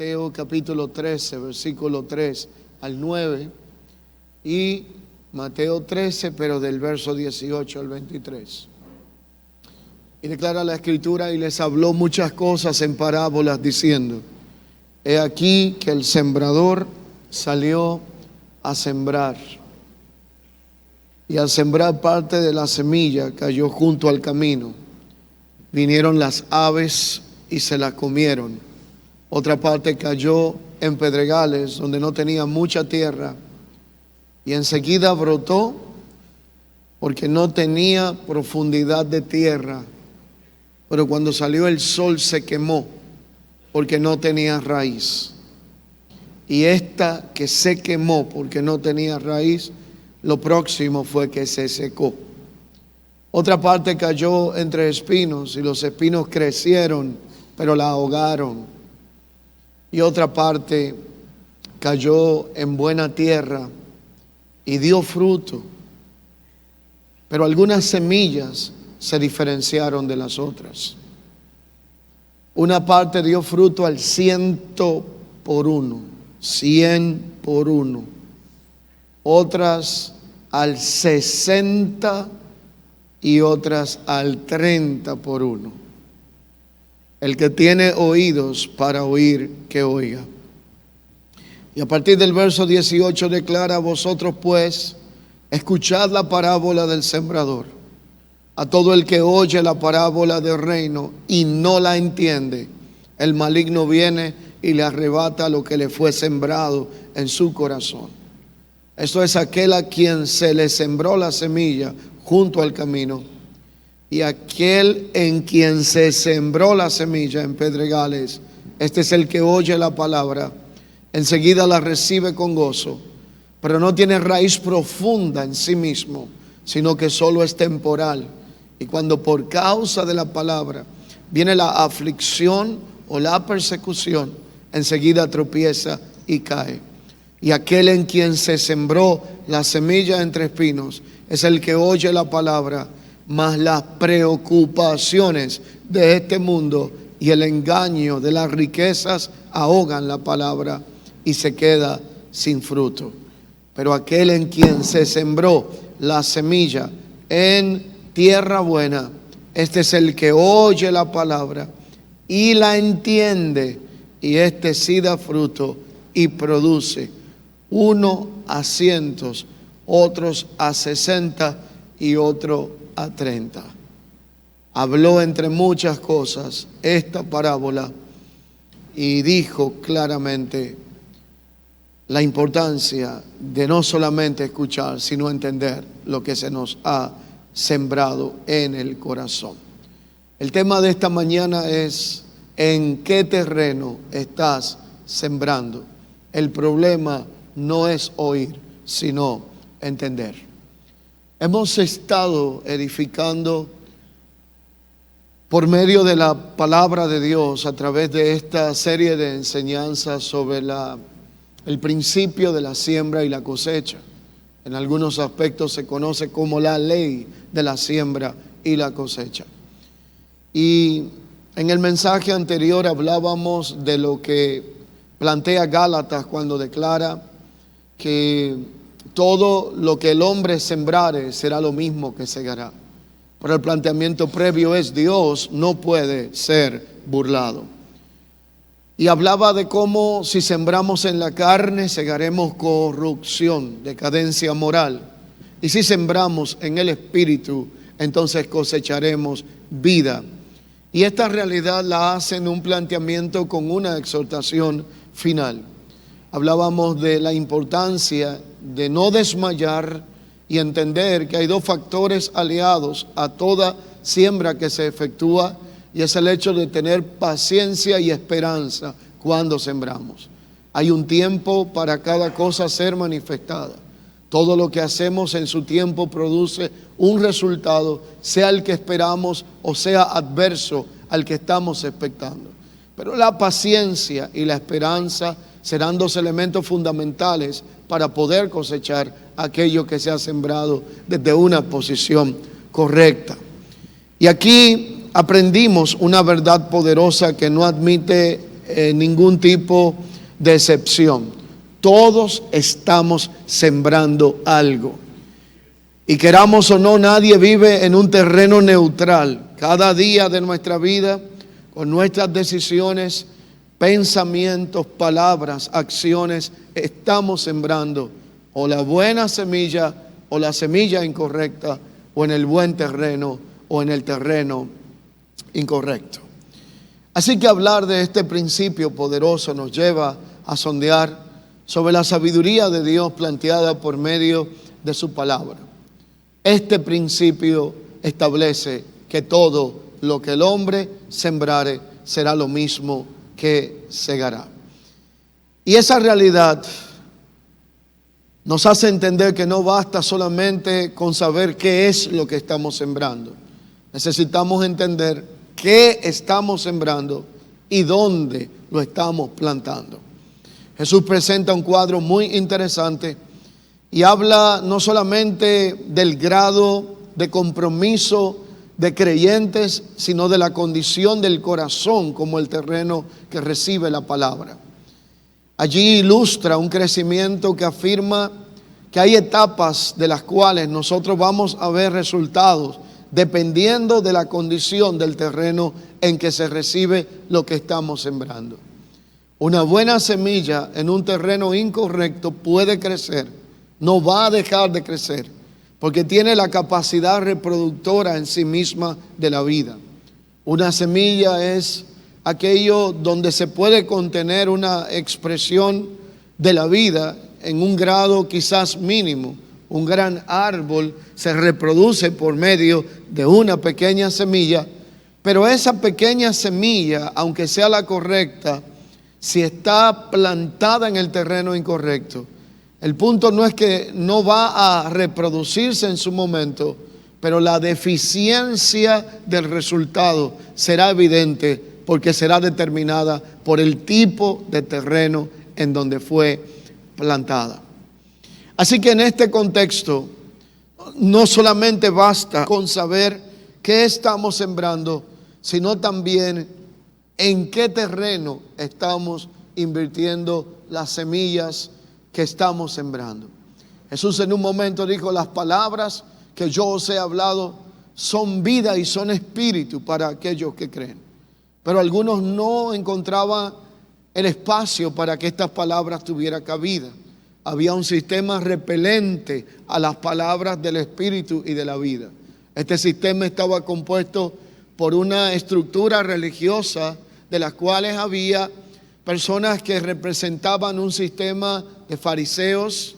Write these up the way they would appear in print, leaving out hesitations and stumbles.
Mateo capítulo 13, versículo 3 al 9, y Mateo 13, pero del verso 18 al 23. Y declara la Escritura: y les habló muchas cosas en parábolas, diciendo: he aquí que el sembrador salió a sembrar. Y al sembrar, parte de la semilla cayó junto al camino. Vinieron las aves y se la comieron. Otra parte cayó en pedregales, donde no tenía mucha tierra, y enseguida brotó, porque no tenía profundidad de tierra. Pero cuando salió el sol se quemó, porque no tenía raíz. Y esta que se quemó porque no tenía raíz, lo próximo fue que se secó. Otra parte cayó entre espinos, y los espinos crecieron, pero la ahogaron. Y otra parte cayó en buena tierra y dio fruto. Pero algunas semillas se diferenciaron de las otras. Una parte dio fruto al 100 por uno, 100 por uno. Otras al 60 y otras al 30 por uno. El que tiene oídos para oír, que oiga. Y a partir del verso 18 declara: vosotros pues escuchad la parábola del sembrador. A todo el que oye la parábola del reino y no la entiende, el maligno viene y le arrebata lo que le fue sembrado en su corazón. Esto es aquel a quien se le sembró la semilla junto al camino, y aquel en quien se sembró la semilla en pedregales. Este es el que oye la palabra, enseguida la recibe con gozo, pero no tiene raíz profunda en sí mismo, sino que solo es temporal. Y cuando por causa de la palabra viene la aflicción o la persecución, enseguida tropieza y cae. Y aquel en quien se sembró la semilla entre espinos es el que oye la palabra, mas las preocupaciones de este mundo y el engaño de las riquezas ahogan la palabra y se queda sin fruto. Pero aquel en quien se sembró la semilla en tierra buena, este es el que oye la palabra y la entiende, y este sí da fruto y produce, uno a 100, otros a 60 y otro a 30. Habló entre muchas cosas esta parábola y dijo claramente la importancia de no solamente escuchar, sino entender lo que se nos ha sembrado en el corazón. El tema de esta mañana es: ¿en qué terreno estás sembrando? El problema no es oír, sino entender. Hemos estado edificando por medio de la palabra de Dios a través de esta serie de enseñanzas sobre el principio de la siembra y la cosecha. En algunos aspectos se conoce como la ley de la siembra y la cosecha. Y en el mensaje anterior hablábamos de lo que plantea Gálatas cuando declara que todo lo que el hombre sembrare será lo mismo que segará. Pero el planteamiento previo es: Dios no puede ser burlado. Y hablaba de cómo si sembramos en la carne, segaremos corrupción, decadencia moral. Y si sembramos en el Espíritu, entonces cosecharemos vida. Y esta realidad la hace en un planteamiento con una exhortación final. Hablábamos de la importancia de no desmayar y entender que hay dos factores aliados a toda siembra que se efectúa, y es el hecho de tener paciencia y esperanza cuando sembramos. Hay un tiempo para cada cosa ser manifestada. Todo lo que hacemos en su tiempo produce un resultado, sea el que esperamos o sea adverso al que estamos expectando. Pero la paciencia y la esperanza serán dos elementos fundamentales para poder cosechar aquello que se ha sembrado desde una posición correcta. Y aquí aprendimos una verdad poderosa que no admite ningún tipo de excepción. Todos estamos sembrando algo. Y queramos o no, nadie vive en un terreno neutral. Cada día de nuestra vida, con nuestras decisiones, pensamientos, palabras, acciones, estamos sembrando o la buena semilla o la semilla incorrecta, o en el buen terreno o en el terreno incorrecto. Así que hablar de este principio poderoso nos lleva a sondear sobre la sabiduría de Dios planteada por medio de su palabra. Este principio establece que todo lo que el hombre sembrare será lo mismo que segará. Y esa realidad nos hace entender que no basta solamente con saber qué es lo que estamos sembrando. Necesitamos entender qué estamos sembrando y dónde lo estamos plantando. Jesús presenta un cuadro muy interesante y habla no solamente del grado de compromiso de creyentes, sino de la condición del corazón como el terreno que recibe la palabra. Allí ilustra un crecimiento que afirma que hay etapas de las cuales nosotros vamos a ver resultados dependiendo de la condición del terreno en que se recibe lo que estamos sembrando. Una buena semilla en un terreno incorrecto puede crecer, no va a dejar de crecer, porque tiene la capacidad reproductora en sí misma de la vida. Una semilla es aquello donde se puede contener una expresión de la vida en un grado quizás mínimo. Un gran árbol se reproduce por medio de una pequeña semilla, pero esa pequeña semilla, aunque sea la correcta, si está plantada en el terreno incorrecto, el punto no es que no va a reproducirse en su momento, pero la deficiencia del resultado será evidente porque será determinada por el tipo de terreno en donde fue plantada. Así que en este contexto, no solamente basta con saber qué estamos sembrando, sino también en qué terreno estamos invirtiendo las semillas que estamos sembrando. Jesús en un momento dijo: las palabras que yo os he hablado son vida y son espíritu para aquellos que creen. Pero algunos no encontraban el espacio para que estas palabras tuvieran cabida. Había un sistema repelente a las palabras del espíritu y de la vida. Este sistema estaba compuesto por una estructura religiosa de las cuales había personas que representaban un sistema de fariseos,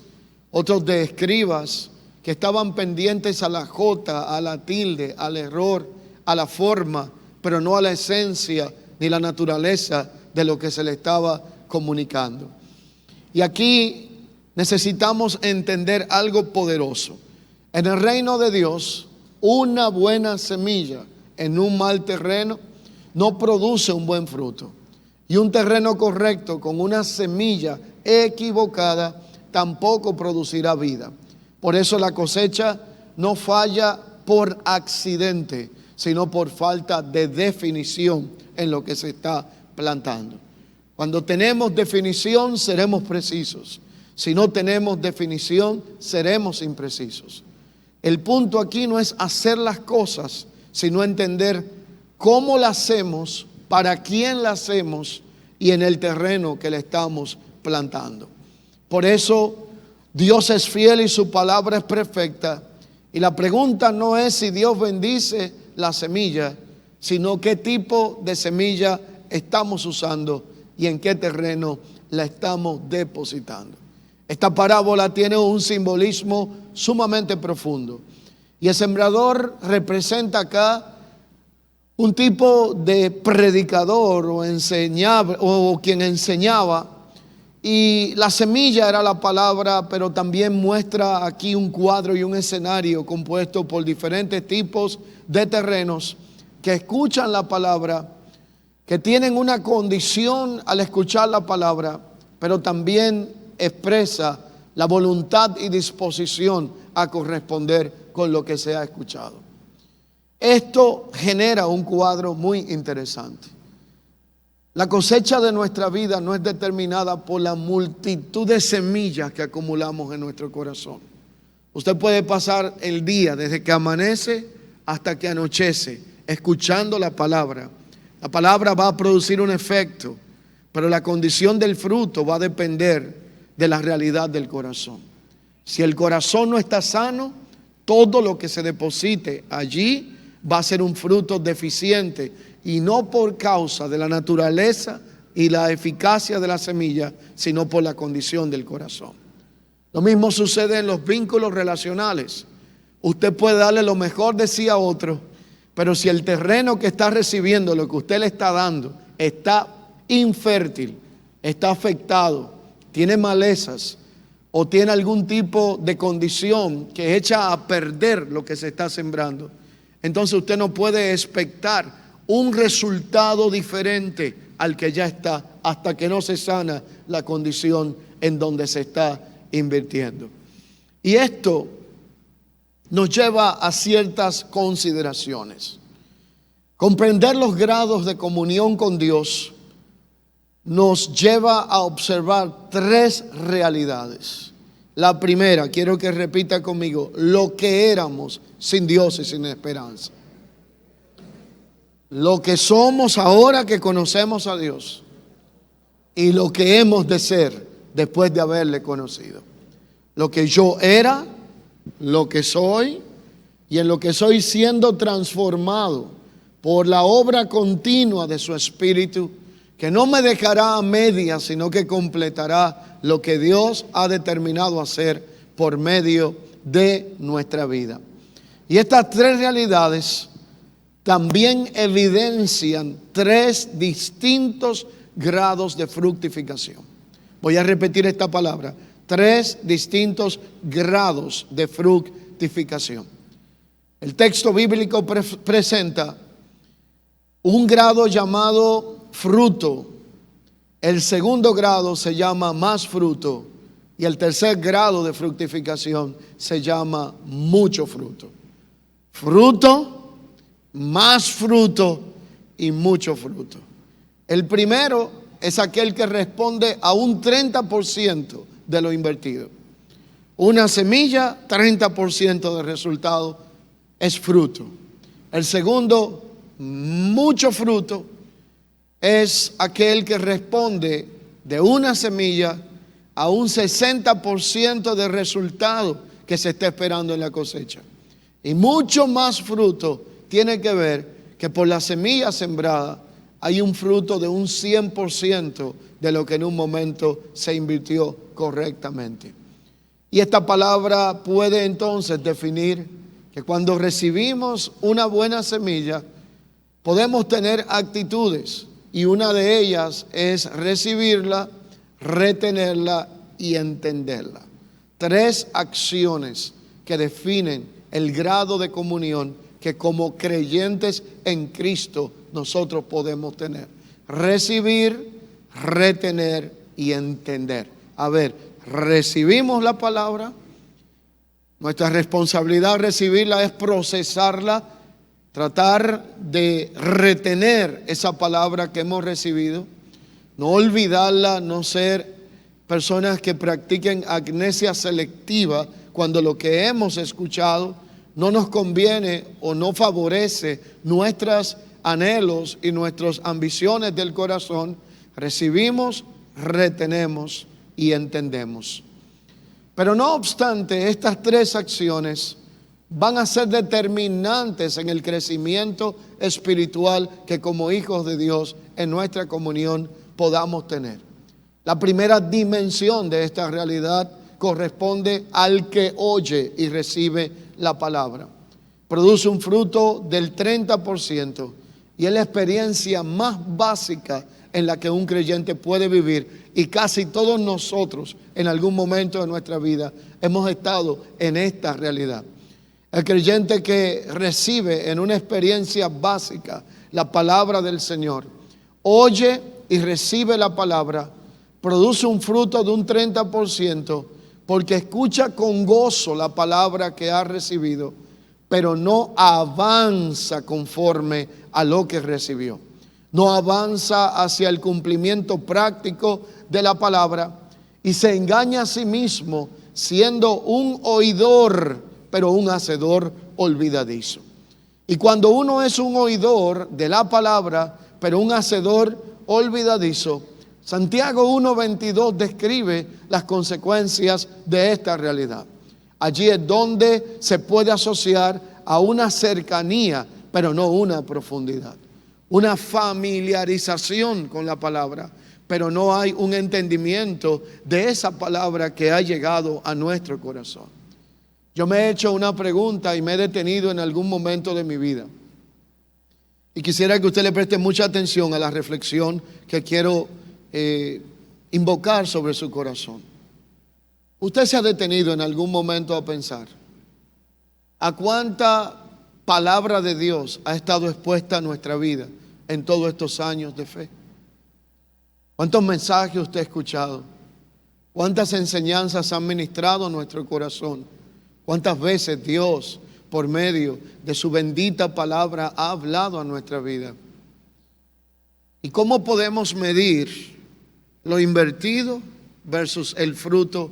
otros de escribas, que estaban pendientes a la jota, a la tilde, al error, a la forma, pero no a la esencia ni la naturaleza de lo que se le estaba comunicando. Y aquí necesitamos entender algo poderoso. En el reino de Dios, una buena semilla en un mal terreno no produce un buen fruto. Y un terreno correcto con una semilla equivocada tampoco producirá vida. Por eso la cosecha no falla por accidente, sino por falta de definición en lo que se está plantando. Cuando tenemos definición, seremos precisos. Si no tenemos definición, seremos imprecisos. El punto aquí no es hacer las cosas, sino entender cómo las hacemos, para quién las hacemos y en el terreno que le estamos plantando. Por eso Dios es fiel y su palabra es perfecta. Y la pregunta no es si Dios bendice la semilla, sino qué tipo de semilla estamos usando y en qué terreno la estamos depositando. Esta parábola tiene un simbolismo sumamente profundo. Y el sembrador representa acá un tipo de predicador o quien enseñaba. Y la semilla era la palabra, pero también muestra aquí un cuadro y un escenario compuesto por diferentes tipos de terrenos que escuchan la palabra, que tienen una condición al escuchar la palabra, pero también expresa la voluntad y disposición a corresponder con lo que se ha escuchado. Esto genera un cuadro muy interesante. La cosecha de nuestra vida no es determinada por la multitud de semillas que acumulamos en nuestro corazón. Usted puede pasar el día desde que amanece hasta que anochece escuchando la palabra. La palabra va a producir un efecto, pero la condición del fruto va a depender de la realidad del corazón. Si el corazón no está sano, todo lo que se deposite allí va a ser un fruto deficiente, y no por causa de la naturaleza y la eficacia de la semilla, sino por la condición del corazón. Lo mismo sucede en los vínculos relacionales. Usted puede darle lo mejor de sí a otro, pero si el terreno que está recibiendo lo que usted le está dando está infértil, está afectado, tiene malezas o tiene algún tipo de condición que echa a perder lo que se está sembrando, entonces usted no puede expectar un resultado diferente al que ya está, hasta que no se sana la condición en donde se está invirtiendo. Y esto nos lleva a ciertas consideraciones. Comprender los grados de comunión con Dios nos lleva a observar tres realidades. La primera, quiero que repita conmigo: lo que éramos sin Dios y sin esperanza. Lo que somos ahora que conocemos a Dios y lo que hemos de ser después de haberle conocido. Lo que yo era, lo que soy y en lo que soy siendo transformado por la obra continua de su Espíritu, que no me dejará a medias, sino que completará lo que Dios ha determinado hacer por medio de nuestra vida. Y estas tres realidades también evidencian tres distintos grados de fructificación. Voy a repetir esta palabra: tres distintos grados de fructificación. El texto bíblico presenta un grado llamado fruto, el segundo grado se llama más fruto y el tercer grado de fructificación se llama mucho fruto. Fruto, más fruto y mucho fruto. El primero es aquel que responde a un 30% de lo invertido. Una semilla, 30% de resultado es fruto. El segundo, mucho fruto, es aquel que responde de una semilla a un 60% de resultado que se está esperando en la cosecha. Y mucho más fruto tiene que ver que por la semilla sembrada hay un fruto de un 100% de lo que en un momento se invirtió correctamente. Y esta palabra puede entonces definir que cuando recibimos una buena semilla, podemos tener actitudes, y una de ellas es recibirla, retenerla y entenderla. Tres acciones que definen el grado de comunión que como creyentes en Cristo nosotros podemos tener: recibir, retener y entender. A ver, recibimos la palabra, nuestra responsabilidad recibirla es procesarla, tratar de retener esa palabra que hemos recibido, no olvidarla, no ser personas que practiquen amnesia selectiva cuando lo que hemos escuchado no nos conviene o no favorece nuestros anhelos y nuestras ambiciones del corazón. Recibimos, retenemos y entendemos. Pero no obstante, estas tres acciones van a ser determinantes en el crecimiento espiritual que como hijos de Dios en nuestra comunión podamos tener. La primera dimensión de esta realidad corresponde al que oye y recibe la palabra. Produce un fruto del 30% y es la experiencia más básica en la que un creyente puede vivir, y casi todos nosotros en algún momento de nuestra vida hemos estado en esta realidad. El creyente que recibe en una experiencia básica la palabra del Señor, oye y recibe la palabra, produce un fruto de un 30% porque escucha con gozo la palabra que ha recibido, pero no avanza conforme a lo que recibió. no avanza hacia el cumplimiento práctico de la palabra y se engaña a sí mismo siendo un oidor, pero un hacedor olvidadizo. Y cuando uno es un oidor de la palabra, pero un hacedor olvidadizo, Santiago 1:22 describe las consecuencias de esta realidad. Allí es donde se puede asociar a una cercanía, pero no una profundidad. Una familiarización con la palabra, pero no hay un entendimiento de esa palabra que ha llegado a nuestro corazón. Yo me he hecho una pregunta y me he detenido en algún momento de mi vida. Y quisiera que usted le preste mucha atención a la reflexión que quiero invocar sobre su corazón. Usted se ha detenido en algún momento a pensar a cuánta palabra de Dios ha estado expuesta a nuestra vida en todos estos años de fe. ¿Cuántos mensajes usted ha escuchado? ¿Cuántas enseñanzas han ministrado a nuestro corazón? ¿Cuántas veces Dios, por medio de su bendita palabra, ha hablado a nuestra vida? ¿Y cómo podemos medir lo invertido versus el fruto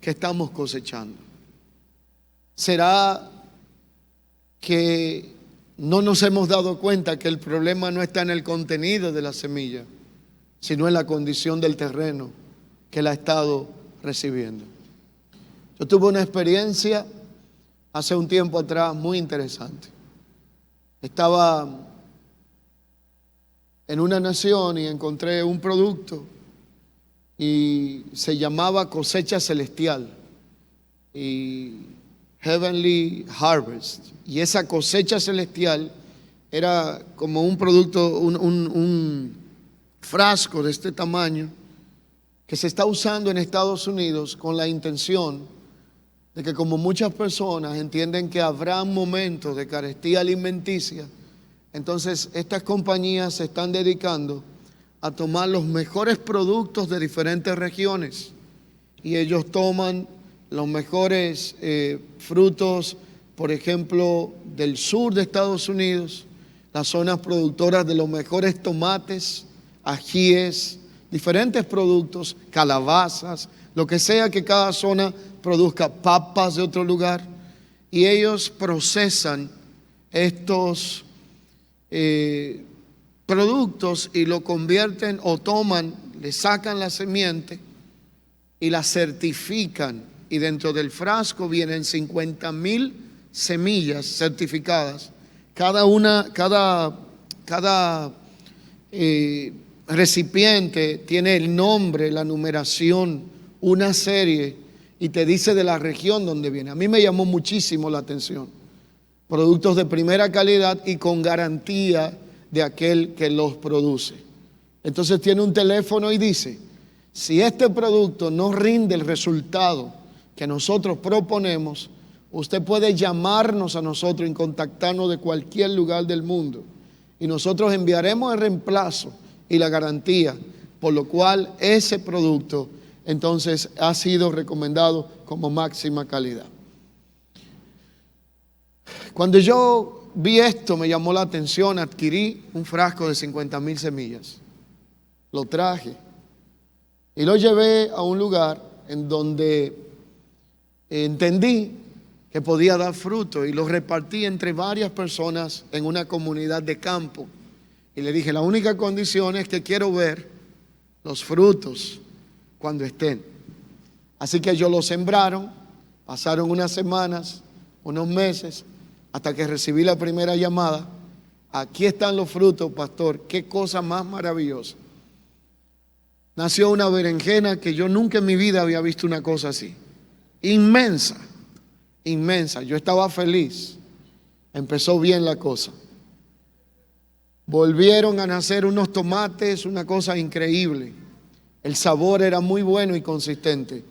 que estamos cosechando? ¿Será que no nos hemos dado cuenta que el problema no está en el contenido de la semilla, sino en la condición del terreno que la ha estado recibiendo? Yo tuve una experiencia hace un tiempo atrás muy interesante. Estaba en una nación y encontré un producto y se llamaba cosecha celestial y Heavenly Harvest. Y esa cosecha celestial era como un producto, un frasco de este tamaño que se está usando en Estados Unidos con la intención de que, como muchas personas entienden que habrá momentos de carestía alimenticia, entonces estas compañías se están dedicando a tomar los mejores productos de diferentes regiones y ellos toman los mejores frutos, por ejemplo, del sur de Estados Unidos, las zonas productoras de los mejores tomates, ajíes, diferentes productos, calabazas, lo que sea que cada zona produzca, papas de otro lugar, y ellos procesan estos productos y lo convierten o toman, le sacan la semiente y la certifican, y dentro del frasco vienen 50,000 semillas certificadas. Cada recipiente tiene el nombre, la numeración, una serie, y te dice de la región donde viene. A mí me llamó muchísimo la atención. Productos de primera calidad y con garantía de aquel que los produce. Entonces tiene un teléfono y dice: si este producto no rinde el resultado que nosotros proponemos, usted puede llamarnos a nosotros y contactarnos de cualquier lugar del mundo, y nosotros enviaremos el reemplazo y la garantía, por lo cual ese producto entonces ha sido recomendado como máxima calidad. Cuando yo vi esto, me llamó la atención, adquirí un frasco de 50,000 semillas, lo traje y lo llevé a un lugar en donde entendí que podía dar fruto, y lo repartí entre varias personas en una comunidad de campo. Y le dije: la única condición es que quiero ver los frutos cuando estén. Así que ellos lo sembraron, pasaron unas semanas, unos meses, hasta que recibí la primera llamada: aquí están los frutos, pastor. Qué cosa más maravillosa. Nació una berenjena que yo nunca en mi vida había visto una cosa así. Inmensa, inmensa. Yo estaba feliz. Empezó bien la cosa. Volvieron a nacer unos tomates, una cosa increíble. El sabor era muy bueno y consistente.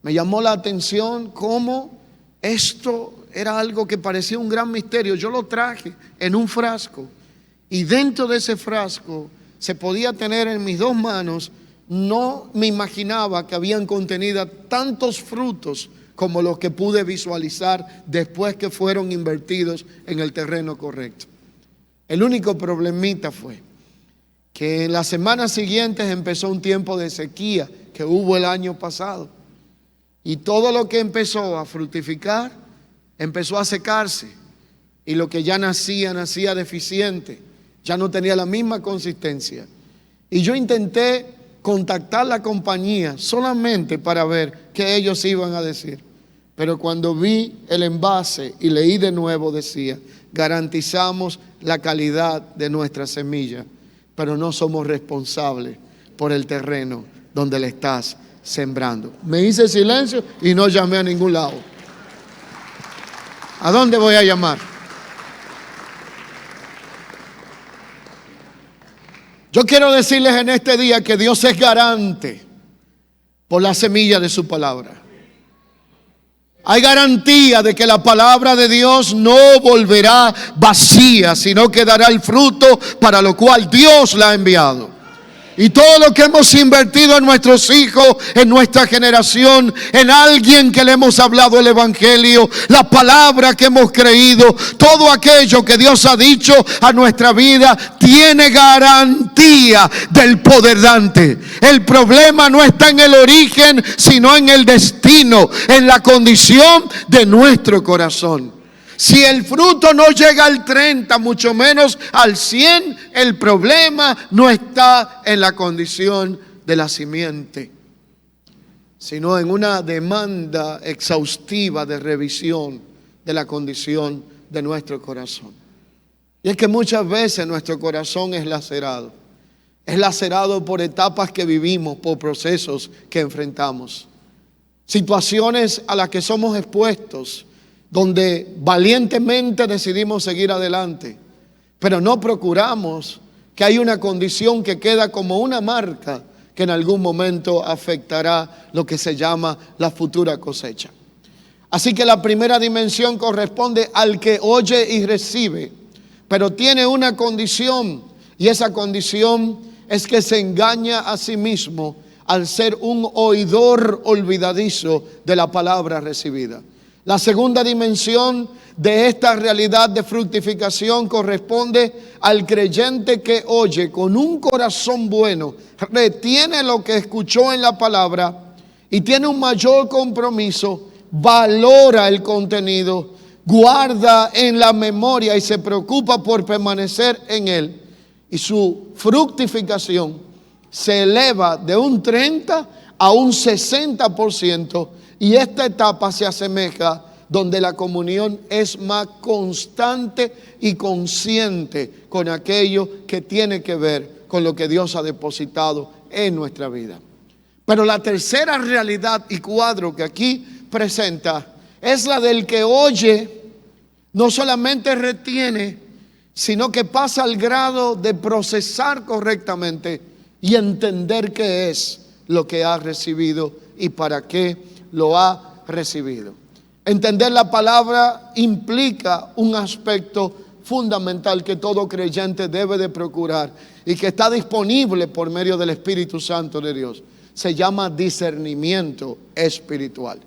Me llamó la atención cómo esto era algo que parecía un gran misterio. Yo lo traje en un frasco, y dentro de ese frasco se podía tener en mis dos manos. No me imaginaba que habían contenido tantos frutos como los que pude visualizar después que fueron invertidos en el terreno correcto. El único problemita fue que en las semanas siguientes empezó un tiempo de sequía que hubo el año pasado. Y todo lo que empezó a fructificar empezó a secarse. Y lo que ya nacía deficiente, ya no tenía la misma consistencia. Y yo intenté contactar la compañía solamente para ver qué ellos iban a decir. Pero cuando vi el envase y leí de nuevo, decía: garantizamos la calidad de nuestra semilla, pero no somos responsables por el terreno donde le estás sembrando. Me hice silencio y no llamé a ningún lado. ¿A dónde voy a llamar? Yo quiero decirles en este día que Dios es garante por la semilla de su palabra. Hay garantía de que la palabra de Dios no volverá vacía, sino que dará el fruto para lo cual Dios la ha enviado. Y todo lo que hemos invertido en nuestros hijos, en nuestra generación, en alguien que le hemos hablado el evangelio, la palabra que hemos creído, todo aquello que Dios ha dicho a nuestra vida, tiene garantía del poder dante. El problema no está en el origen, sino en el destino, en la condición de nuestro corazón. Si el fruto no llega al 30, mucho menos al 100, el problema no está en la condición de la simiente, sino en una demanda exhaustiva de revisión de la condición de nuestro corazón. Y es que muchas veces nuestro corazón es lacerado por etapas que vivimos, por procesos que enfrentamos, situaciones a las que somos expuestos, donde valientemente decidimos seguir adelante, pero no procuramos que hay una condición que queda como una marca que en algún momento afectará lo que se llama la futura cosecha. Así que la primera dimensión corresponde al que oye y recibe, pero tiene una condición, y esa condición es que se engaña a sí mismo al ser un oidor olvidadizo de la palabra recibida. La segunda dimensión de esta realidad de fructificación corresponde al creyente que oye con un corazón bueno, retiene lo que escuchó en la palabra y tiene un mayor compromiso, valora el contenido, guarda en la memoria y se preocupa por permanecer en él. Y su fructificación se eleva de un 30 a un 60%. Y esta etapa se asemeja donde la comunión es más constante y consciente con aquello que tiene que ver con lo que Dios ha depositado en nuestra vida. Pero la tercera realidad y cuadro que aquí presenta es la del que oye, no solamente retiene, sino que pasa al grado de procesar correctamente y entender qué es lo que ha recibido y para qué lo ha recibido. Entender la palabra implica un aspecto fundamental que todo creyente debe de procurar y que está disponible por medio del Espíritu Santo de Dios. Se llama discernimiento espiritual.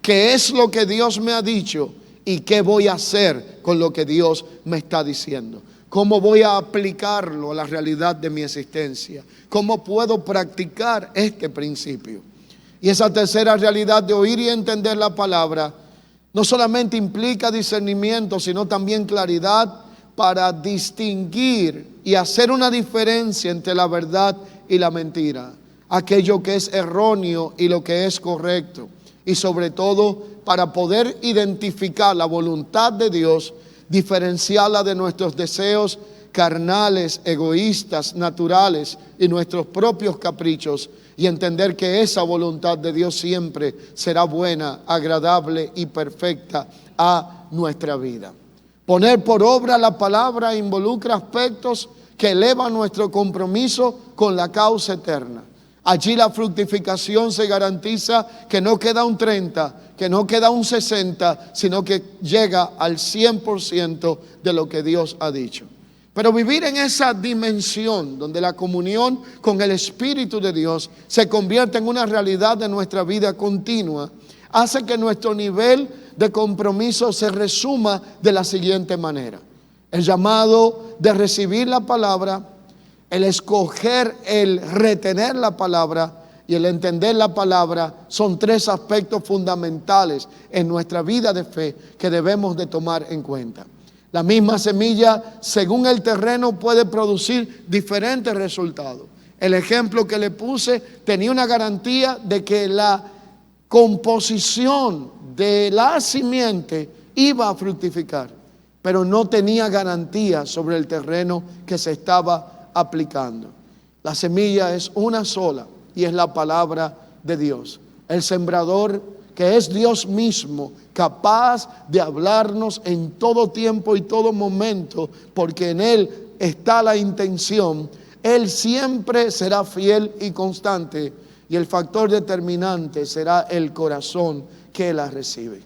¿Qué es lo que Dios me ha dicho y qué voy a hacer con lo que Dios me está diciendo? ¿Cómo voy a aplicarlo a la realidad de mi existencia? ¿Cómo puedo practicar este principio? Y esa tercera realidad de oír y entender la palabra no solamente implica discernimiento, sino también claridad para distinguir y hacer una diferencia entre la verdad y la mentira, aquello que es erróneo y lo que es correcto, y sobre todo para poder identificar la voluntad de Dios, diferenciarla de nuestros deseos carnales, egoístas, naturales y nuestros propios caprichos, y entender que esa voluntad de Dios siempre será buena, agradable y perfecta a nuestra vida. Poner por obra la palabra involucra aspectos que elevan nuestro compromiso con la causa eterna. Allí la fructificación se garantiza que no queda un 30, que no queda un 60, sino que llega al 100% de lo que Dios ha dicho. Pero vivir en esa dimensión donde la comunión con el Espíritu de Dios se convierte en una realidad de nuestra vida continua, hace que nuestro nivel de compromiso se resuma de la siguiente manera. El llamado de recibir la palabra, el escoger, el retener la palabra y el entender la palabra son tres aspectos fundamentales en nuestra vida de fe que debemos de tomar en cuenta. La misma semilla, según el terreno, puede producir diferentes resultados. El ejemplo que le puse tenía una garantía de que la composición de la simiente iba a fructificar, pero no tenía garantía sobre el terreno que se estaba aplicando. La semilla es una sola y es la palabra de Dios. El sembrador, que es Dios mismo, capaz de hablarnos en todo tiempo y todo momento, porque en Él está la intención. Él siempre será fiel y constante, y el factor determinante será el corazón que la recibe.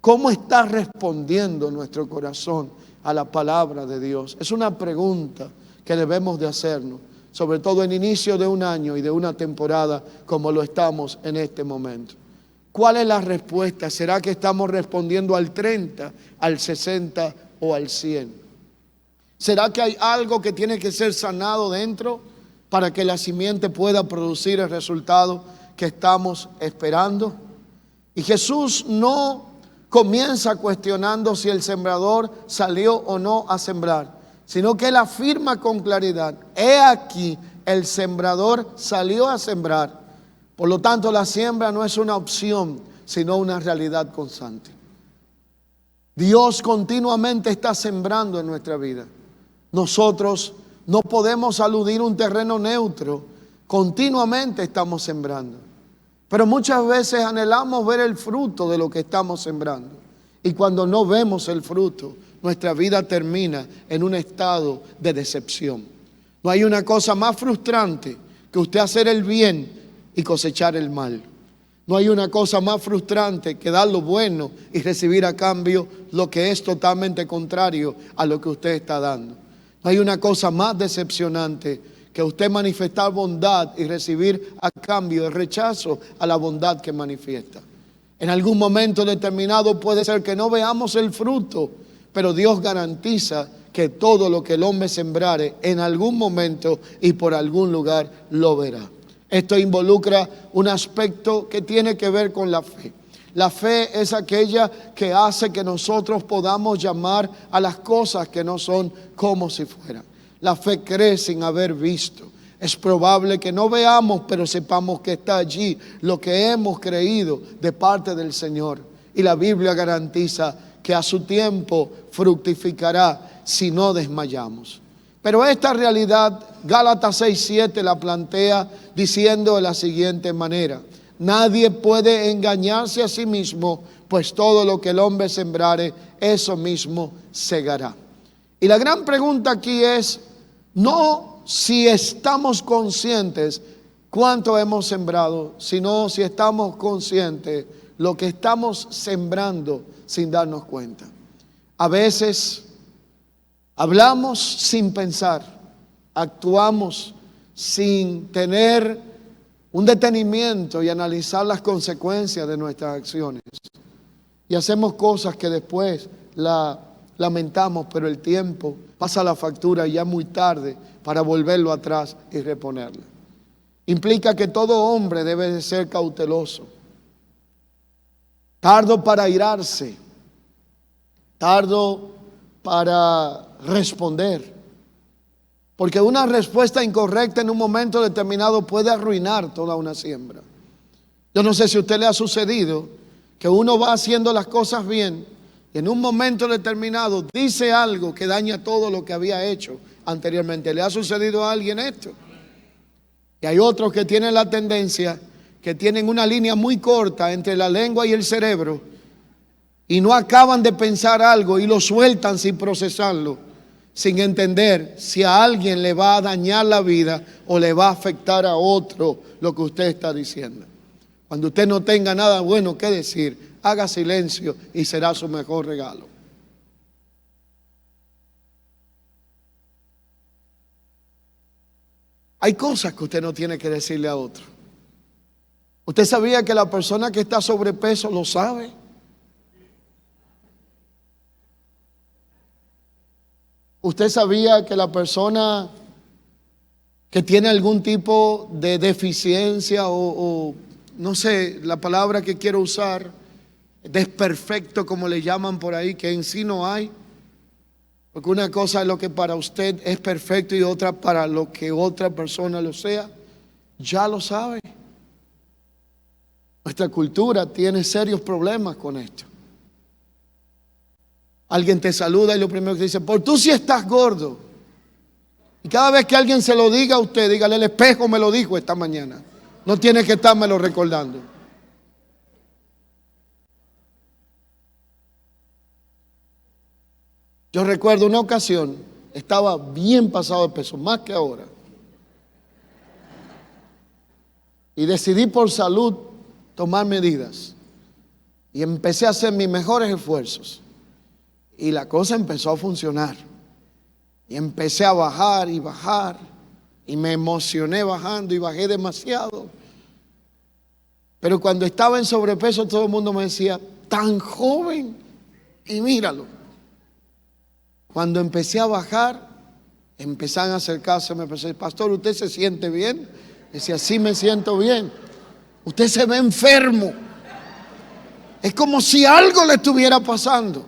¿Cómo está respondiendo nuestro corazón a la palabra de Dios? Es una pregunta que debemos de hacernos, sobre todo en inicio de un año y de una temporada como lo estamos en este momento. ¿Cuál es la respuesta? ¿Será que estamos respondiendo al 30, al 60 o al 100? ¿Será que hay algo que tiene que ser sanado dentro para que la simiente pueda producir el resultado que estamos esperando? Y Jesús no comienza cuestionando si el sembrador salió o no a sembrar, sino que Él afirma con claridad: he aquí, el sembrador salió a sembrar. Por lo tanto, la siembra no es una opción, sino una realidad constante. Dios continuamente está sembrando en nuestra vida. Nosotros no podemos aludir un terreno neutro, continuamente estamos sembrando. Pero muchas veces anhelamos ver el fruto de lo que estamos sembrando. Y cuando no vemos el fruto, nuestra vida termina en un estado de decepción. No hay una cosa más frustrante que usted hacer el bien y cosechar el mal. No hay una cosa más frustrante que dar lo bueno y recibir a cambio lo que es totalmente contrario a lo que usted está dando. No hay una cosa más decepcionante que usted manifestar bondad y recibir a cambio el rechazo a la bondad que manifiesta. En algún momento determinado puede ser que no veamos el fruto, pero Dios garantiza que todo lo que el hombre sembrare en algún momento y por algún lugar lo verá. Esto involucra un aspecto que tiene que ver con la fe. La fe es aquella que hace que nosotros podamos llamar a las cosas que no son como si fueran. La fe cree sin haber visto. Es probable que no veamos, pero sepamos que está allí lo que hemos creído de parte del Señor. Y la Biblia garantiza que a su tiempo fructificará si no desmayamos. Pero esta realidad, Gálatas 6:7 la plantea diciendo de la siguiente manera: nadie puede engañarse a sí mismo, pues todo lo que el hombre sembrare, eso mismo segará. Y la gran pregunta aquí es, no si estamos conscientes cuánto hemos sembrado, sino si estamos conscientes lo que estamos sembrando sin darnos cuenta. A veces hablamos sin pensar, actuamos sin tener un detenimiento y analizar las consecuencias de nuestras acciones. Y hacemos cosas que después lamentamos, pero el tiempo pasa la factura y ya muy tarde para volverlo atrás y reponerla. Implica que todo hombre debe de ser cauteloso, tardo para airarse, tardo para responder. Porque una respuesta incorrecta en un momento determinado puede arruinar toda una siembra. Yo no sé si a usted le ha sucedido que uno va haciendo las cosas bien y en un momento determinado dice algo que daña todo lo que había hecho anteriormente. ¿Le ha sucedido a alguien esto? Y hay otros que tienen la tendencia, que tienen una línea muy corta entre la lengua y el cerebro y no acaban de pensar algo y lo sueltan sin procesarlo, sin entender si a alguien le va a dañar la vida o le va a afectar a otro lo que usted está diciendo. Cuando usted no tenga nada bueno que decir, haga silencio y será su mejor regalo. Hay cosas que usted no tiene que decirle a otro. ¿Usted sabía que la persona que está sobrepeso lo sabe? ¿Usted sabía que la persona que tiene algún tipo de deficiencia o no sé, la palabra que quiero usar, desperfecto como le llaman por ahí, que en sí no hay. Porque una cosa es lo que para usted es perfecto y otra para lo que otra persona lo sea. Ya lo sabe. Nuestra cultura tiene serios problemas con esto. Alguien te saluda y lo primero que dice, por tú sí estás gordo. Y cada vez que alguien se lo diga a usted, dígale, el espejo me lo dijo esta mañana. No tiene que estármelo recordando. Yo recuerdo una ocasión, estaba bien pasado de peso, más que ahora. Y decidí por salud tomar medidas. Y empecé a hacer mis mejores esfuerzos. Y la cosa empezó a funcionar. Y empecé a bajar y bajar. Y me emocioné bajando y bajé demasiado. Pero cuando estaba en sobrepeso todo el mundo me decía, tan joven. Y míralo. Cuando empecé a bajar, empezaron a acercarse, me pensé, pastor, ¿usted se siente bien? Decía, sí me siento bien. Usted se ve enfermo. Es como si algo le estuviera pasando.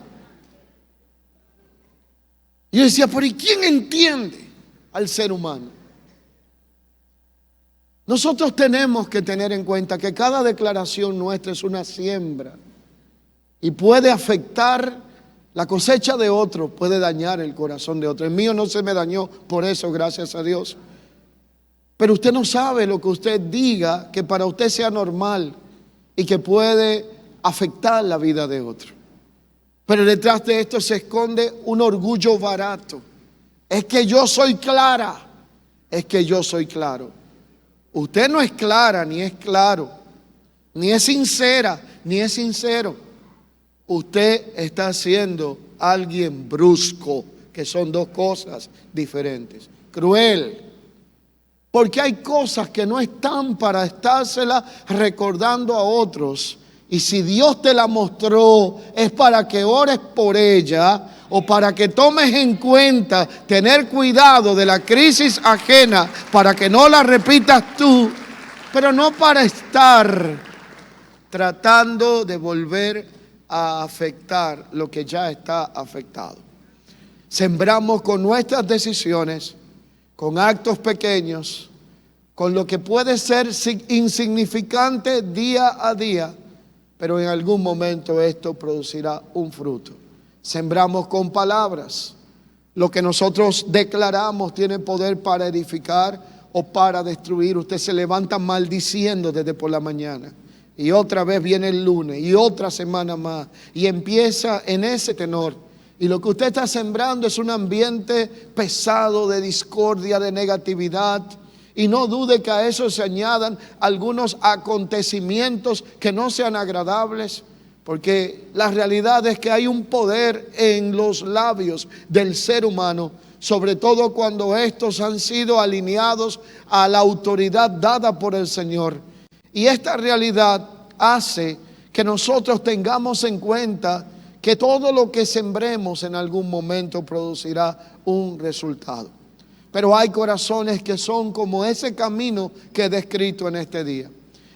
Y yo decía, pero ¿y quién entiende al ser humano? Nosotros tenemos que tener en cuenta que cada declaración nuestra es una siembra y puede afectar la cosecha de otro, puede dañar el corazón de otro. El mío no se me dañó por eso, gracias a Dios. Pero usted no sabe lo que usted diga que para usted sea normal y que puede afectar la vida de otro. Pero detrás de esto se esconde un orgullo barato. Es que yo soy clara, es que yo soy claro. Usted no es clara, ni es claro, ni es sincera, ni es sincero. Usted está siendo alguien brusco, que son dos cosas diferentes. Cruel. Porque hay cosas que no están para estárselas recordando a otros. Y si Dios te la mostró, es para que ores por ella o para que tomes en cuenta tener cuidado de la crisis ajena para que no la repitas tú, pero no para estar tratando de volver a afectar lo que ya está afectado. Sembramos con nuestras decisiones, con actos pequeños, con lo que puede ser insignificante día a día, pero en algún momento esto producirá un fruto. Sembramos con palabras. Lo que nosotros declaramos tiene poder para edificar o para destruir. Usted se levanta maldiciendo desde por la mañana. Y otra vez viene el lunes y otra semana más. Y empieza en ese tenor. Y lo que usted está sembrando es un ambiente pesado de discordia, de negatividad. Y no dude que a eso se añadan algunos acontecimientos que no sean agradables. Porque la realidad es que hay un poder en los labios del ser humano, sobre todo cuando estos han sido alineados a la autoridad dada por el Señor. Y esta realidad hace que nosotros tengamos en cuenta que todo lo que sembremos en algún momento producirá un resultado. Pero hay corazones que son como ese camino que he descrito en este día.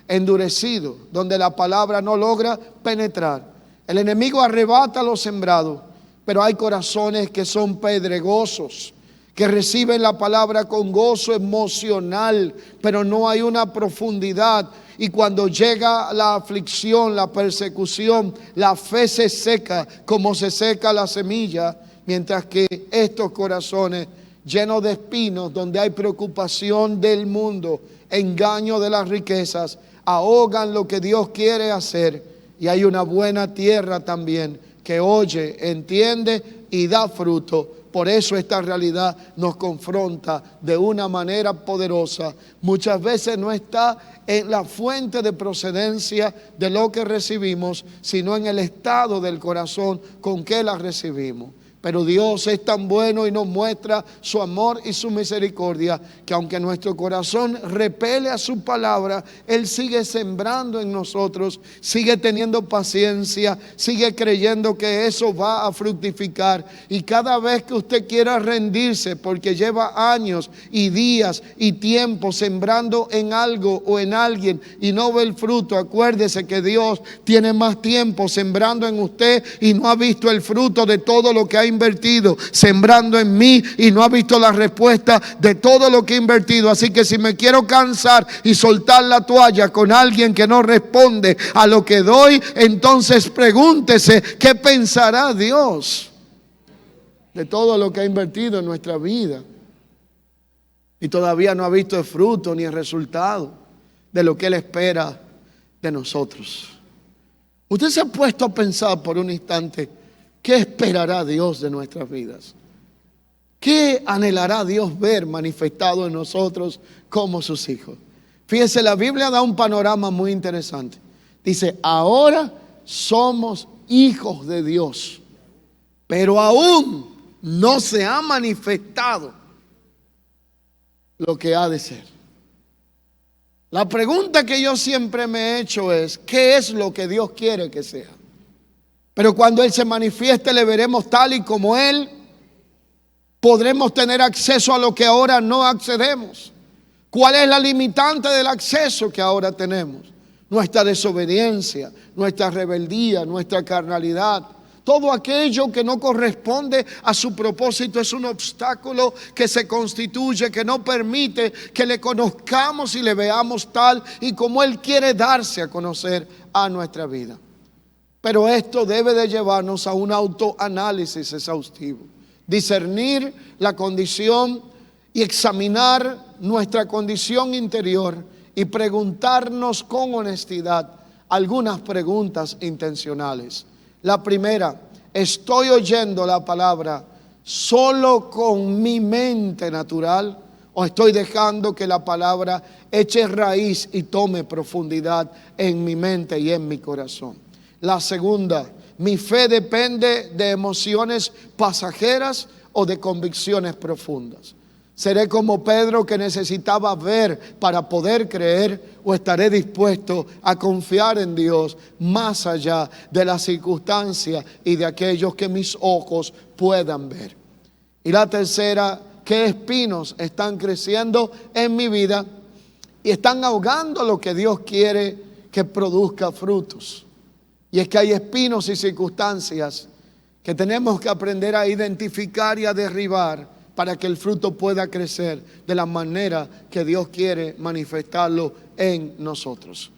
Endurecido, donde la palabra no logra penetrar. El enemigo arrebata lo sembrado, pero hay corazones que son pedregosos, que reciben la palabra con gozo emocional, pero no hay una profundidad. Y cuando llega la aflicción, la persecución, la fe se seca como se seca la semilla, mientras que estos corazones llenos de espinos, donde hay preocupación del mundo, engaño de las riquezas, ahogan lo que Dios quiere hacer. Y hay una buena tierra también que oye, entiende y da fruto. Por eso esta realidad nos confronta de una manera poderosa. Muchas veces no está en la fuente de procedencia de lo que recibimos, sino en el estado del corazón con que la recibimos. Pero Dios es tan bueno y nos muestra su amor y su misericordia, que aunque nuestro corazón repele a su palabra, Él sigue sembrando en nosotros, sigue teniendo paciencia, sigue creyendo que eso va a fructificar. Y cada vez que usted quiera rendirse, porque lleva años y días y tiempo sembrando en algo o en alguien y no ve el fruto, acuérdese que Dios tiene más tiempo sembrando en usted y no ha visto el fruto de todo lo que ha invertido sembrando en mí, y no ha visto la respuesta de todo lo que he invertido. Así que si me quiero cansar y soltar la toalla con alguien que no responde a lo que doy, entonces pregúntese qué pensará Dios de todo lo que ha invertido en nuestra vida y todavía no ha visto el fruto ni el resultado de lo que Él espera de nosotros. Usted se ha puesto a pensar por un instante, ¿qué esperará Dios de nuestras vidas? ¿Qué anhelará Dios ver manifestado en nosotros como sus hijos? Fíjese, la Biblia da un panorama muy interesante. Dice, ahora somos hijos de Dios, pero aún no se ha manifestado lo que ha de ser. La pregunta que yo siempre me he hecho es, ¿qué es lo que Dios quiere que sea? Pero cuando Él se manifieste, le veremos tal y como Él. Podremos tener acceso a lo que ahora no accedemos. ¿Cuál es la limitante del acceso que ahora tenemos? Nuestra desobediencia, nuestra rebeldía, nuestra carnalidad. Todo aquello que no corresponde a su propósito es un obstáculo que se constituye, que no permite que le conozcamos y le veamos tal y como Él quiere darse a conocer a nuestra vida. Pero esto debe de llevarnos a un autoanálisis exhaustivo. Discernir la condición y examinar nuestra condición interior y preguntarnos con honestidad algunas preguntas intencionales. La primera, ¿estoy oyendo la palabra solo con mi mente natural o estoy dejando que la palabra eche raíz y tome profundidad en mi mente y en mi corazón? La segunda, ¿mi fe depende de emociones pasajeras o de convicciones profundas? ¿Seré como Pedro, que necesitaba ver para poder creer, o estaré dispuesto a confiar en Dios más allá de las circunstancias y de aquellos que mis ojos puedan ver? Y la tercera, ¿qué espinos están creciendo en mi vida y están ahogando lo que Dios quiere que produzca frutos? Y es que hay espinos y circunstancias que tenemos que aprender a identificar y a derribar para que el fruto pueda crecer de la manera que Dios quiere manifestarlo en nosotros.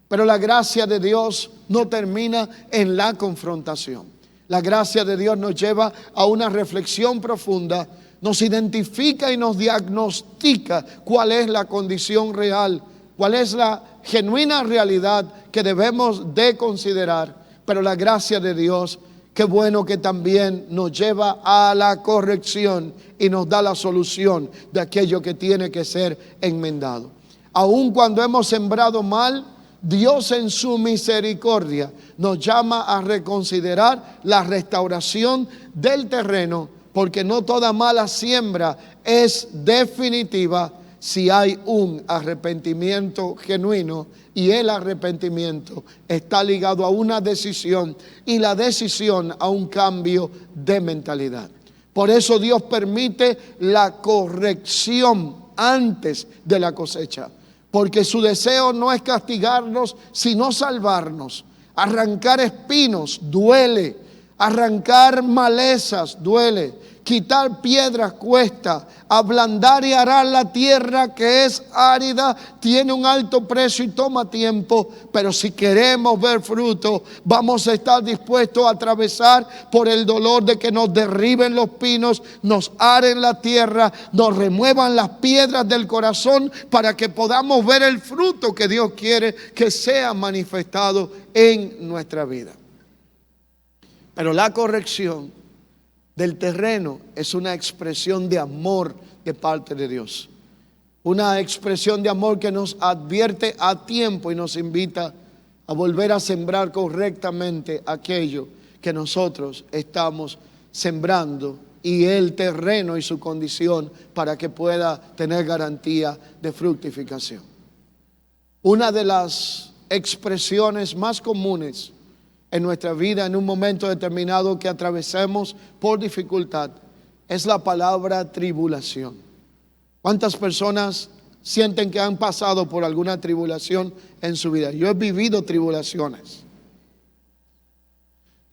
Pero la gracia de Dios no termina en la confrontación. La gracia de Dios nos lleva a una reflexión profunda, nos identifica y nos diagnostica cuál es la condición real, cuál es la genuina realidad que debemos de considerar. Pero la gracia de Dios, qué bueno que también nos lleva a la corrección y nos da la solución de aquello que tiene que ser enmendado. Aun cuando hemos sembrado mal, Dios en su misericordia nos llama a reconsiderar la restauración del terreno, porque no toda mala siembra es definitiva si hay un arrepentimiento genuino, y el arrepentimiento está ligado a una decisión y la decisión a un cambio de mentalidad. Por eso Dios permite la corrección antes de la cosecha, porque su deseo no es castigarnos, sino salvarnos. Arrancar espinos duele, arrancar malezas duele, quitar piedras cuesta, ablandar y arar la tierra que es árida tiene un alto precio y toma tiempo. Pero si queremos ver fruto, vamos a estar dispuestos a atravesar por el dolor de que nos derriben los pinos, nos aren la tierra, nos remuevan las piedras del corazón, para que podamos ver el fruto que Dios quiere que sea manifestado en nuestra vida. Pero la corrección del terreno es una expresión de amor de parte de Dios. Una expresión de amor que nos advierte a tiempo y nos invita a volver a sembrar correctamente aquello que nosotros estamos sembrando y el terreno y su condición para que pueda tener garantía de fructificación. Una de las expresiones más comunes en nuestra vida en un momento determinado que atravesemos por dificultad es la palabra tribulación. ¿Cuántas personas sienten que han pasado por alguna tribulación en su vida? Yo he vivido tribulaciones.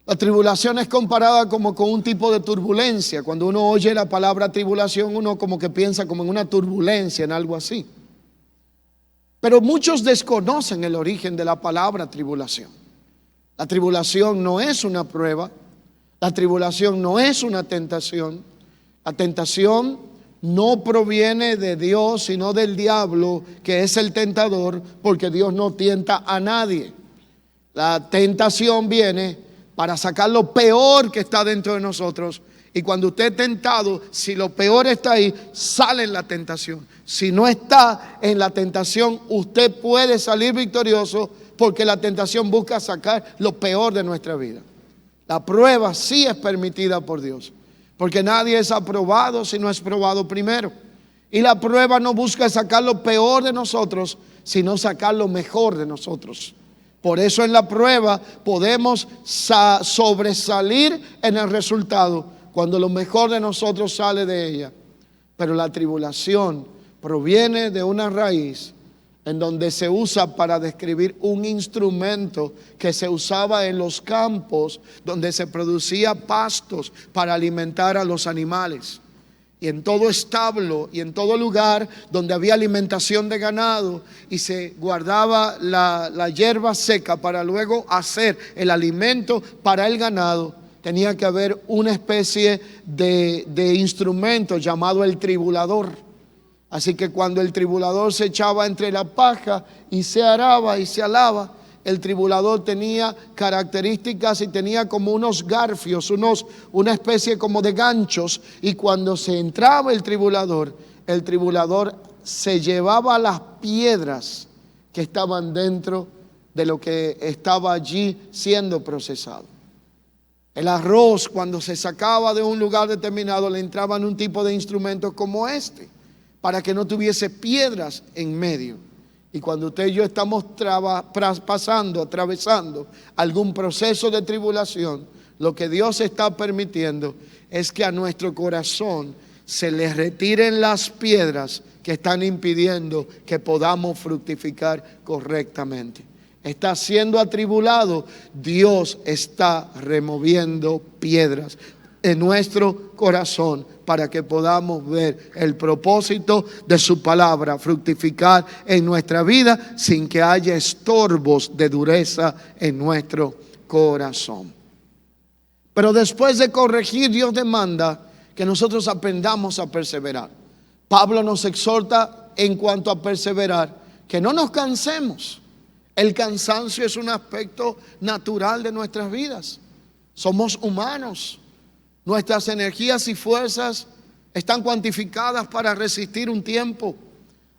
La tribulación es comparada como con un tipo de turbulencia. Cuando uno oye la palabra tribulación, uno como que piensa como en una turbulencia, en algo así. Pero muchos desconocen el origen de la palabra tribulación. La tribulación no es una prueba. La tribulación no es una tentación. La tentación no proviene de Dios, sino del diablo, que es el tentador, porque Dios no tienta a nadie. La tentación viene para sacar lo peor que está dentro de nosotros. Y cuando usted es tentado, si lo peor está ahí, sale en la tentación. Si no está en la tentación, usted puede salir victorioso, porque la tentación busca sacar lo peor de nuestra vida. La prueba sí es permitida por Dios, porque nadie es aprobado si no es probado primero. Y la prueba no busca sacar lo peor de nosotros, sino sacar lo mejor de nosotros. Por eso en la prueba podemos sobresalir en el resultado, cuando lo mejor de nosotros sale de ella. Pero la tribulación proviene de una raíz en donde se usa para describir un instrumento que se usaba en los campos donde se producía pastos para alimentar a los animales. Y en todo establo y en todo lugar donde había alimentación de ganado y se guardaba la hierba seca para luego hacer el alimento para el ganado, tenía que haber una especie de instrumento llamado el tribulador. Así que cuando el tribulador se echaba entre la paja y se araba y se alaba, el tribulador tenía características y tenía como unos garfios, una especie como de ganchos, y cuando se entraba el tribulador se llevaba las piedras que estaban dentro de lo que estaba allí siendo procesado. El arroz, cuando se sacaba de un lugar determinado, le entraban un tipo de instrumentos como este, para que no tuviese piedras en medio. Y cuando usted y yo estamos atravesando algún proceso de tribulación, lo que Dios está permitiendo es que a nuestro corazón se le retiren las piedras que están impidiendo que podamos fructificar correctamente. Está siendo atribulado, Dios está removiendo piedras en nuestro corazón para que podamos ver el propósito de su palabra fructificar en nuestra vida sin que haya estorbos de dureza en nuestro corazón. Pero después de corregir, Dios demanda que nosotros aprendamos a perseverar. Pablo nos exhorta en cuanto a perseverar, que no nos cansemos. El cansancio es un aspecto natural de nuestras vidas. Somos humanos. Nuestras energías y fuerzas están cuantificadas para resistir un tiempo.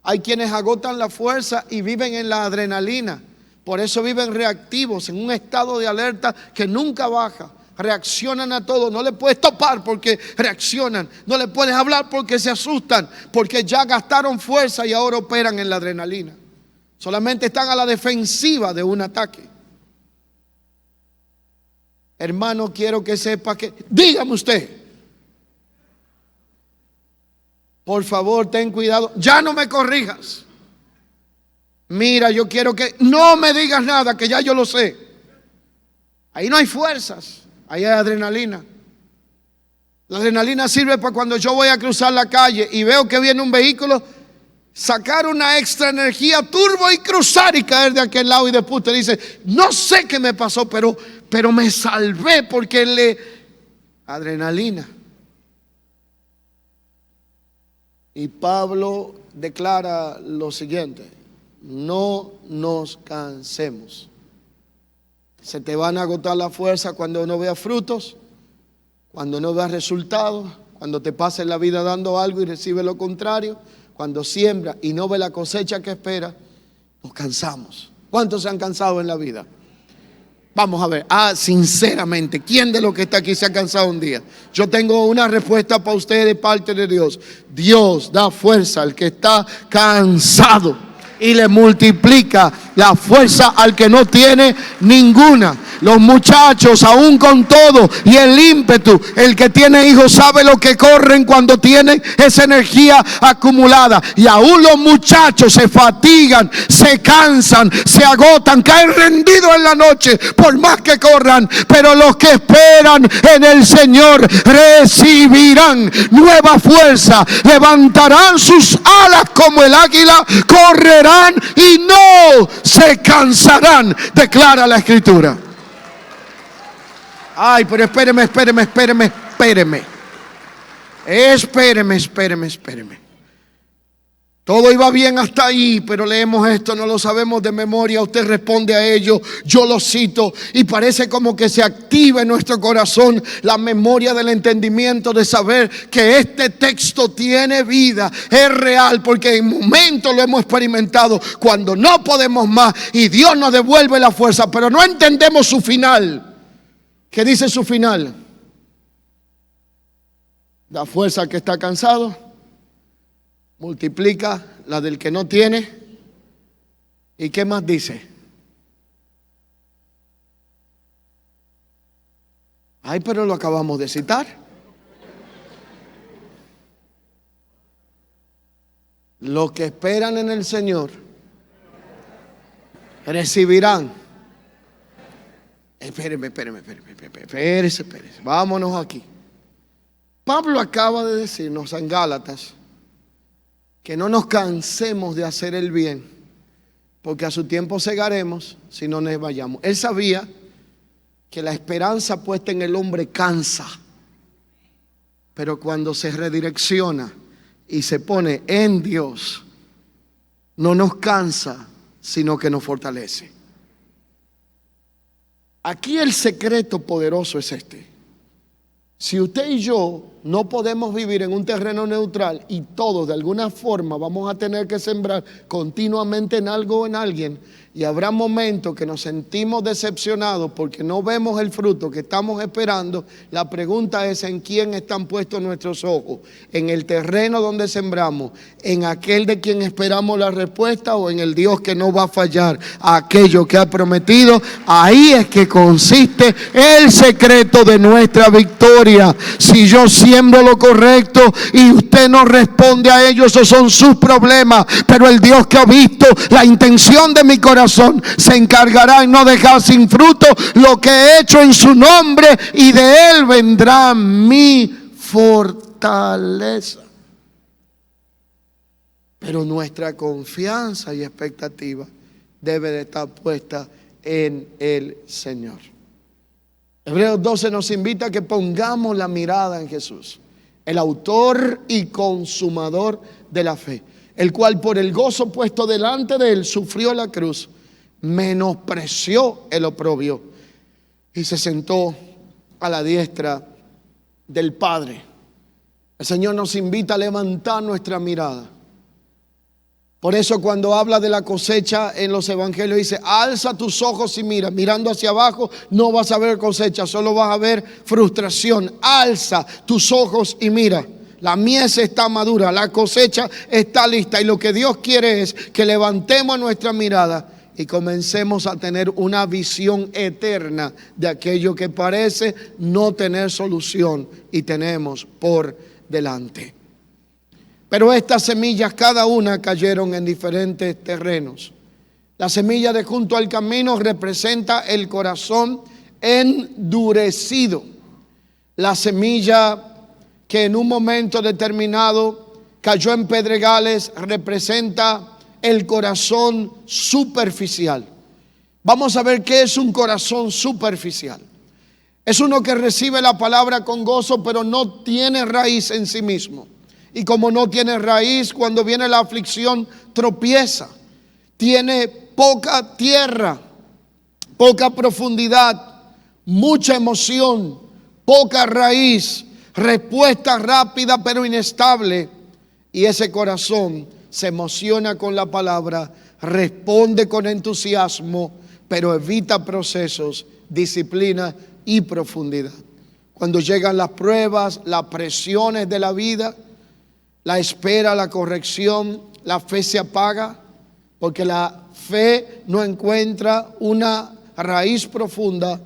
Hay quienes agotan la fuerza y viven en la adrenalina. Por eso viven reactivos, en un estado de alerta que nunca baja. Reaccionan a todo. No le puedes topar porque reaccionan. No le puedes hablar porque se asustan. Porque ya gastaron fuerza y ahora operan en la adrenalina. Solamente están a la defensiva de un ataque. Hermano, quiero que sepa que, dígame usted, por favor, ten cuidado, ya no me corrijas. Mira, yo quiero que no me digas nada, que ya yo lo sé. Ahí no hay fuerzas, ahí hay adrenalina. La adrenalina sirve para cuando yo voy a cruzar la calle y veo que viene un vehículo, sacar una extra energía turbo y cruzar y caer de aquel lado, y después usted dice, no sé qué me pasó, pero me salvé porque adrenalina. Y Pablo declara lo siguiente: no nos cansemos. Se te van a agotar la fuerza cuando no veas frutos, cuando no veas resultados, cuando te pases la vida dando algo y recibes lo contrario, cuando siembra y no ve la cosecha que espera. Nos cansamos. ¿Cuántos se han cansado en la vida? Vamos a ver, sinceramente, ¿quién de los que está aquí se ha cansado un día? Yo tengo una respuesta para ustedes de parte de Dios. Dios da fuerza al que está cansado y le multiplica la fuerza al que no tiene ninguna. Los muchachos, aún con todo y el ímpetu, el que tiene hijos sabe lo que corren cuando tienen esa energía acumulada. Y aún los muchachos se fatigan, se cansan, se agotan, caen rendidos en la noche por más que corran. Pero los que esperan en el Señor recibirán nueva fuerza, levantarán sus alas como el águila, correrán y no se cansarán, declara la Escritura. Ay, pero espéreme. Todo iba bien hasta ahí, pero leemos esto, no lo sabemos de memoria. Usted responde a ello, yo lo cito, y parece como que se activa en nuestro corazón la memoria del entendimiento de saber que este texto tiene vida, es real, porque en momentos lo hemos experimentado cuando no podemos más y Dios nos devuelve la fuerza, pero no entendemos su final. ¿Qué dice su final? Da fuerza al que está cansado, multiplica la del que no tiene. ¿Y qué más dice? Ay, pero lo acabamos de citar. Los que esperan en el Señor recibirán. Espérese. Vámonos aquí. Pablo acaba de decirnos en Gálatas que no nos cansemos de hacer el bien, porque a su tiempo segaremos si no nos vayamos. Él sabía que la esperanza puesta en el hombre cansa, pero cuando se redirecciona y se pone en Dios, no nos cansa, sino que nos fortalece. Aquí el secreto poderoso es este. Si usted y yo no podemos vivir en un terreno neutral y todos de alguna forma vamos a tener que sembrar continuamente en algo o en alguien, y habrá momentos que nos sentimos decepcionados porque no vemos el fruto que estamos esperando, la pregunta es: ¿en quién están puestos nuestros ojos? ¿En el terreno donde sembramos? ¿En aquel de quien esperamos la respuesta? ¿O en el Dios que no va a fallar aquello que ha prometido? Ahí es que consiste el secreto de nuestra victoria. Si yo siembro lo correcto y usted no responde a ello, esos son sus problemas, pero el Dios que ha visto la intención de mi corazón se encargará en no dejar sin fruto lo que he hecho en su nombre, y de él vendrá mi fortaleza. Pero nuestra confianza y expectativa debe de estar puesta en el Señor. Hebreos 12 nos invita a que pongamos la mirada en Jesús, el autor y consumador de la fe, el cual por el gozo puesto delante de él sufrió la cruz, menospreció el oprobio y se sentó a la diestra del Padre. El Señor nos invita a levantar nuestra mirada. Por eso cuando habla de la cosecha en los evangelios dice: alza tus ojos y mira. Mirando hacia abajo no vas a ver cosecha, solo vas a ver frustración. Alza tus ojos y mira. La mies está madura, la cosecha está lista, y lo que Dios quiere es que levantemos nuestra mirada y comencemos a tener una visión eterna de aquello que parece no tener solución y tenemos por delante. Pero estas semillas, cada una, cayeron en diferentes terrenos. La semilla de junto al camino representa el corazón endurecido. La semilla que en un momento determinado cayó en pedregales representa el corazón superficial. Vamos a ver qué es un corazón superficial. Es uno que recibe la palabra con gozo, pero no tiene raíz en sí mismo. Y como no tiene raíz, cuando viene la aflicción tropieza. Tiene poca tierra, poca profundidad, mucha emoción, poca raíz, respuesta rápida pero inestable. Y ese corazón se emociona con la palabra, responde con entusiasmo, pero evita procesos disciplina y profundidad. Cuando llegan las pruebas, las presiones de la vida, la espera, la corrección, la fe se apaga porque la fe no encuentra una raíz profunda,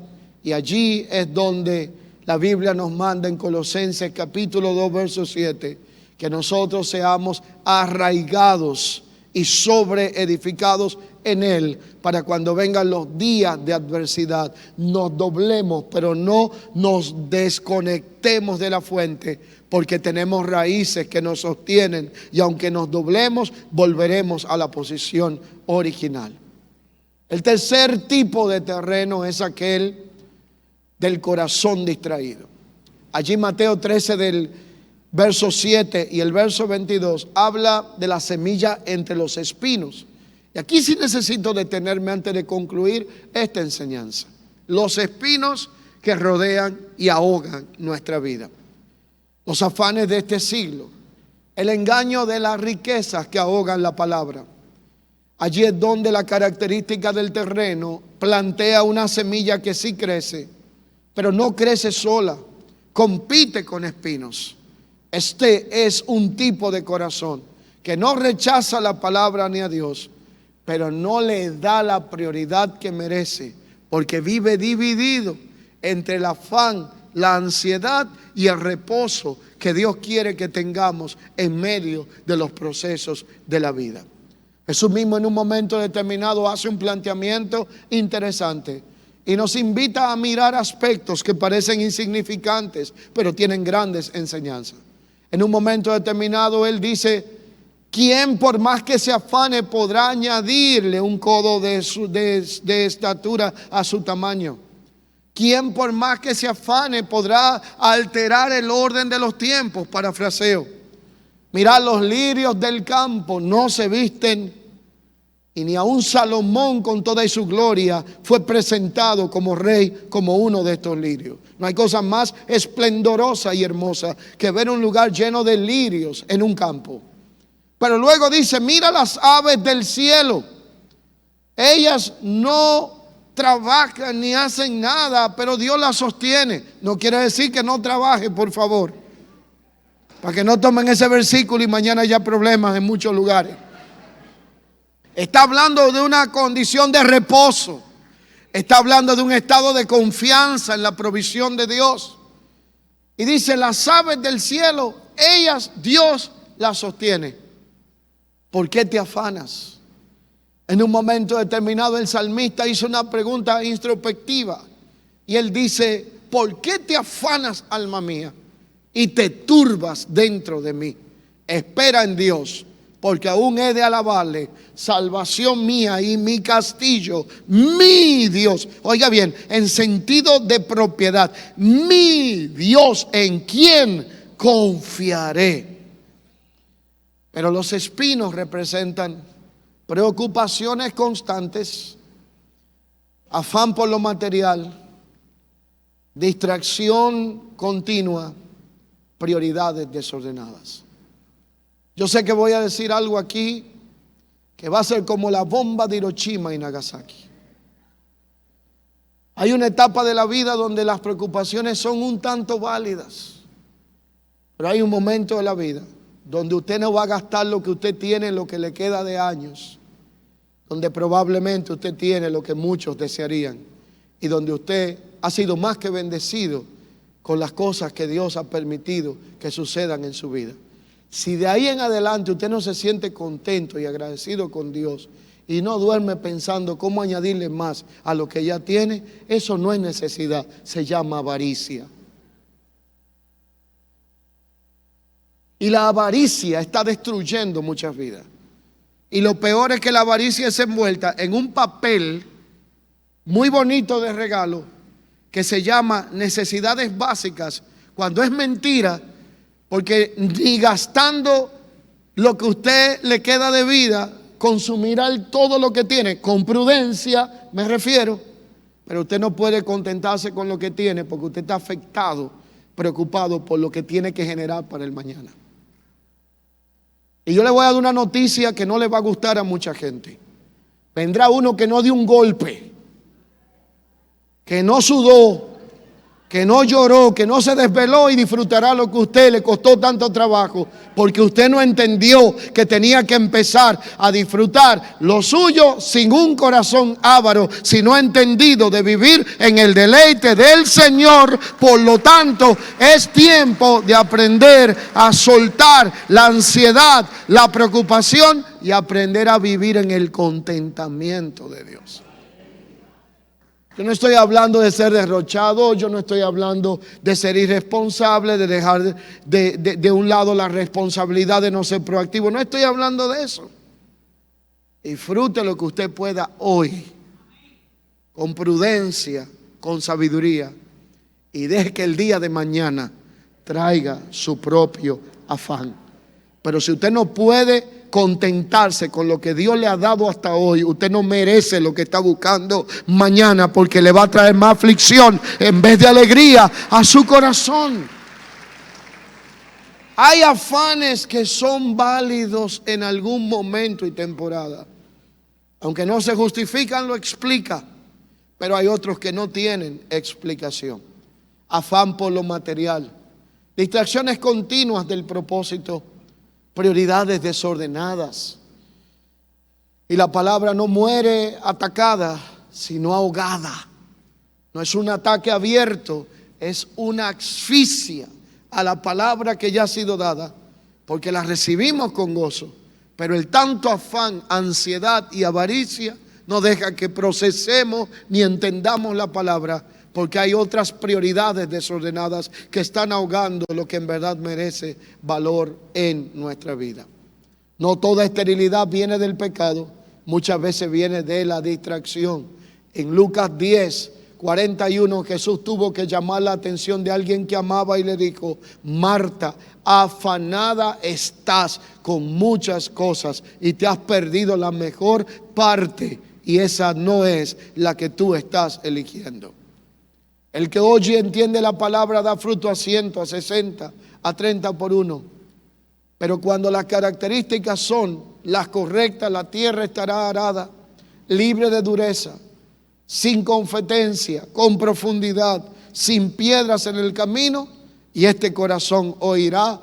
y allí es donde la Biblia nos manda en Colosenses capítulo 2 verso 7 que nosotros seamos arraigados y sobreedificados en Él, para cuando vengan los días de adversidad nos doblemos, pero no nos desconectemos de la fuente, porque tenemos raíces que nos sostienen, y aunque nos doblemos, volveremos a la posición original. El tercer tipo de terreno es aquel del corazón distraído. Allí Mateo 13 del verso 7 y el verso 22 habla de la semilla entre los espinos. Y aquí sí necesito detenerme antes de concluir esta enseñanza. Los espinos que rodean y ahogan nuestra vida. Los afanes de este siglo. El engaño de las riquezas que ahogan la palabra. Allí es donde la característica del terreno plantea una semilla que sí crece, pero no crece sola, compite con espinos. Este es un tipo de corazón que no rechaza la palabra ni a Dios, pero no le da la prioridad que merece, porque vive dividido entre el afán, la ansiedad y el reposo que Dios quiere que tengamos en medio de los procesos de la vida. Jesús mismo en un momento determinado hace un planteamiento interesante y nos invita a mirar aspectos que parecen insignificantes, pero tienen grandes enseñanzas. En un momento determinado Él dice: ¿quién por más que se afane podrá añadirle un codo de estatura a su tamaño? ¿Quién por más que se afane podrá alterar el orden de los tiempos? Parafraseo. Mirad, los lirios del campo no se visten, y ni aun Salomón con toda su gloria fue presentado como rey, como uno de estos lirios. No hay cosa más esplendorosa y hermosa que ver un lugar lleno de lirios en un campo. Pero luego dice: mira las aves del cielo, ellas no trabajan ni hacen nada, pero Dios las sostiene. No quiere decir que no trabaje, por favor, para que no tomen ese versículo y mañana haya problemas en muchos lugares. Está hablando de una condición de reposo. Está hablando de un estado de confianza en la provisión de Dios. Y dice: las aves del cielo, ellas Dios las sostiene. ¿Por qué te afanas? En un momento determinado el salmista hizo una pregunta introspectiva. Y él dice: ¿por qué te afanas, alma mía, y te turbas dentro de mí? Espera en Dios, porque aún he de alabarle, salvación mía y mi castillo, mi Dios. Oiga bien, en sentido de propiedad, mi Dios, en quien confiaré. Pero los espinos representan preocupaciones constantes, afán por lo material, distracción continua, prioridades desordenadas. Yo sé que voy a decir algo aquí que va a ser como la bomba de Hiroshima y Nagasaki. Hay una etapa de la vida donde las preocupaciones son un tanto válidas, pero hay un momento de la vida donde usted no va a gastar lo que usted tiene, lo que le queda de años, donde probablemente usted tiene lo que muchos desearían, y donde usted ha sido más que bendecido con las cosas que Dios ha permitido que sucedan en su vida. Si de ahí en adelante usted no se siente contento y agradecido con Dios y no duerme pensando cómo añadirle más a lo que ya tiene, eso no es necesidad, se llama avaricia. Y la avaricia está destruyendo muchas vidas. Y lo peor es que la avaricia es envuelta en un papel muy bonito de regalo que se llama necesidades básicas, cuando es mentira, porque ni gastando lo que usted le queda de vida consumirá todo lo que tiene, con prudencia me refiero, pero usted no puede contentarse con lo que tiene porque usted está afectado, preocupado por lo que tiene que generar para el mañana. Y yo le voy a dar una noticia que no le va a gustar a mucha gente. Vendrá uno que no dio un golpe. que no sudó, que no lloró, que no se desveló y disfrutará lo que a usted le costó tanto trabajo, porque usted no entendió que tenía que empezar a disfrutar lo suyo sin un corazón avaro, sino entendido de vivir en el deleite del Señor. Por lo tanto, es tiempo de aprender a soltar la ansiedad, la preocupación y aprender a vivir en el contentamiento de Dios. Yo no estoy hablando de ser derrochado, yo no estoy hablando de ser irresponsable, de dejar de un lado la responsabilidad de no ser proactivo. No estoy hablando de eso. Disfrute lo que usted pueda hoy, con prudencia, con sabiduría, y deje que el día de mañana traiga su propio afán. Pero si usted no puede contentarse con lo que Dios le ha dado hasta hoy, usted no merece lo que está buscando mañana, porque le va a traer más aflicción en vez de alegría a su corazón. Hay afanes que son válidos en algún momento y temporada. Aunque no se justifican, lo explica. Pero hay otros que no tienen explicación. Afán por lo material, distracciones continuas del propósito, prioridades desordenadas. Y la palabra no muere atacada, sino ahogada. No es un ataque abierto, es una asfixia a la palabra que ya ha sido dada, porque la recibimos con gozo. Pero el tanto afán, ansiedad y avaricia no deja que procesemos ni entendamos la palabra, porque hay otras prioridades desordenadas que están ahogando lo que en verdad merece valor en nuestra vida. No toda esterilidad viene del pecado, muchas veces viene de la distracción. En Lucas 10:41 Jesús tuvo que llamar la atención de alguien que amaba y le dijo: Marta, afanada estás con muchas cosas y te has perdido la mejor parte, y esa no es la que tú estás eligiendo. El que oye y entiende la palabra da fruto a 100, a 60, a 30 por uno. Pero cuando las características son las correctas, la tierra estará arada, libre de dureza, sin competencia, con profundidad, sin piedras en el camino, y este corazón oirá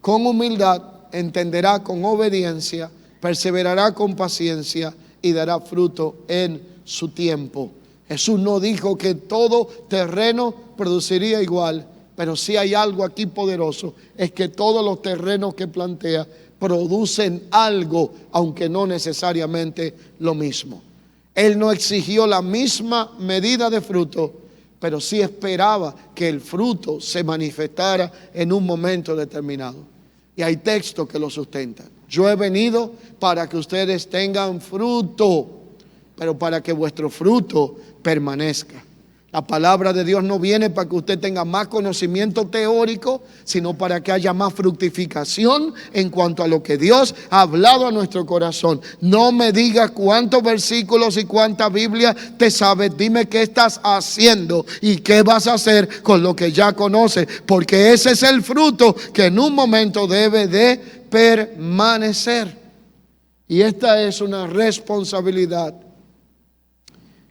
con humildad, entenderá con obediencia, perseverará con paciencia y dará fruto en su tiempo. Jesús no dijo que todo terreno produciría igual, pero sí hay algo aquí poderoso, es que todos los terrenos que plantea producen algo, aunque no necesariamente lo mismo. Él no exigió la misma medida de fruto, pero sí esperaba que el fruto se manifestara en un momento determinado. Y hay textos que lo sustentan. Yo he venido para que ustedes tengan fruto, pero para que vuestro fruto permanezca. La palabra de Dios no viene para que usted tenga más conocimiento teórico, sino para que haya más fructificación en cuanto a lo que Dios ha hablado a nuestro corazón. No me digas cuántos versículos y cuánta Biblia te sabes. Dime qué estás haciendo y qué vas a hacer con lo que ya conoces, porque ese es el fruto que en un momento debe de permanecer. Y esta es una responsabilidad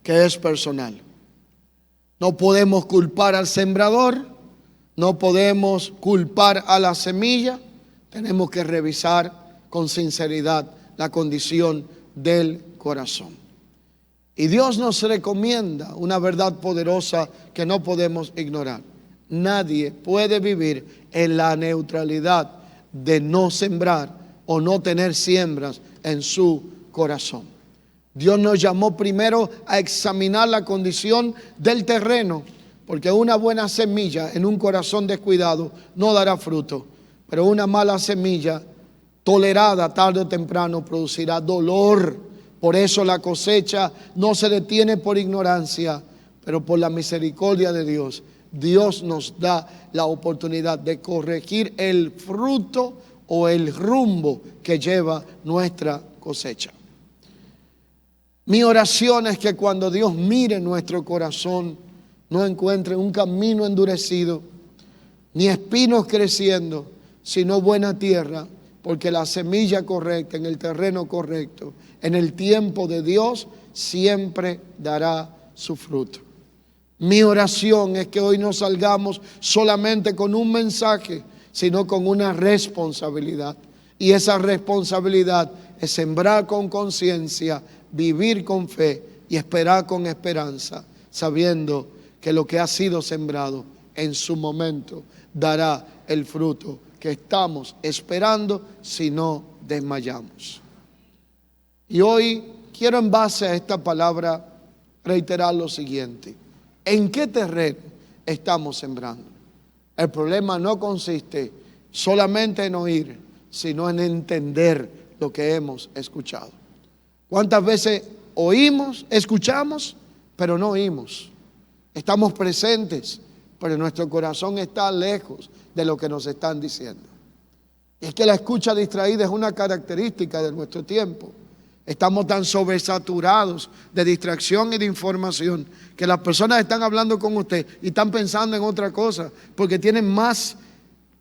que es personal. No podemos culpar al sembrador, no podemos culpar a la semilla. Tenemos que revisar con sinceridad la condición del corazón. Y Dios nos recomienda una verdad poderosa que no podemos ignorar. Nadie puede vivir en la neutralidad de no sembrar o no tener siembras en su corazón. Dios nos llamó primero a examinar la condición del terreno, porque una buena semilla en un corazón descuidado no dará fruto, pero una mala semilla tolerada tarde o temprano producirá dolor. Por eso la cosecha no se detiene por ignorancia, pero por la misericordia de Dios. Dios nos da la oportunidad de corregir el fruto o el rumbo que lleva nuestra cosecha. Mi oración es que cuando Dios mire nuestro corazón, no encuentre un camino endurecido, ni espinos creciendo, sino buena tierra, porque la semilla correcta, en el terreno correcto, en el tiempo de Dios, siempre dará su fruto. Mi oración es que hoy no salgamos solamente con un mensaje, sino con una responsabilidad. Y esa responsabilidad es sembrar con conciencia, vivir con fe y esperar con esperanza, sabiendo que lo que ha sido sembrado en su momento dará el fruto que estamos esperando si no desmayamos. Y hoy quiero, en base a esta palabra, reiterar lo siguiente: ¿en qué terreno estamos sembrando? El problema no consiste solamente en oír, sino en entender lo que hemos escuchado. ¿Cuántas veces oímos, escuchamos, pero no oímos? Estamos presentes, pero nuestro corazón está lejos de lo que nos están diciendo. Y es que la escucha distraída es una característica de nuestro tiempo. Estamos tan sobresaturados de distracción y de información que las personas están hablando con usted y están pensando en otra cosa, porque tienen más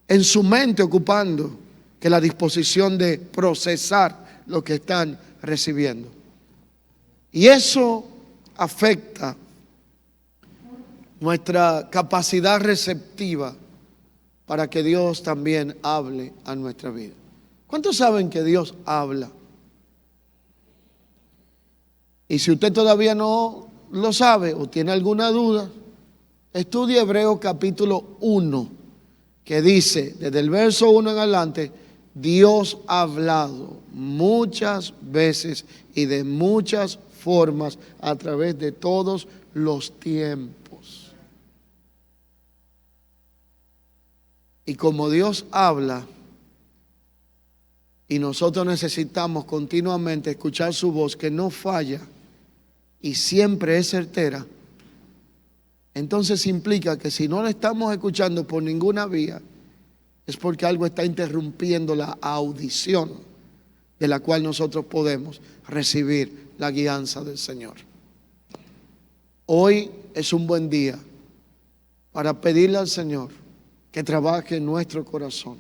en su mente ocupando que la disposición de procesar lo que están recibiendo. Y eso afecta nuestra capacidad receptiva para que Dios también hable a nuestra vida. ¿Cuántos saben que Dios habla? Y si usted todavía no lo sabe o tiene alguna duda, estudie Hebreos capítulo 1, que dice, desde el verso 1 en adelante, Dios ha hablado muchas veces y de muchas formas a través de todos los tiempos. Y como Dios habla, y nosotros necesitamos continuamente escuchar su voz, que no falla y siempre es certera, entonces implica que si no la estamos escuchando por ninguna vía, es porque algo está interrumpiendo la audición de la cual nosotros podemos recibir la guianza del Señor. Hoy es un buen día para pedirle al Señor que trabaje en nuestro corazón,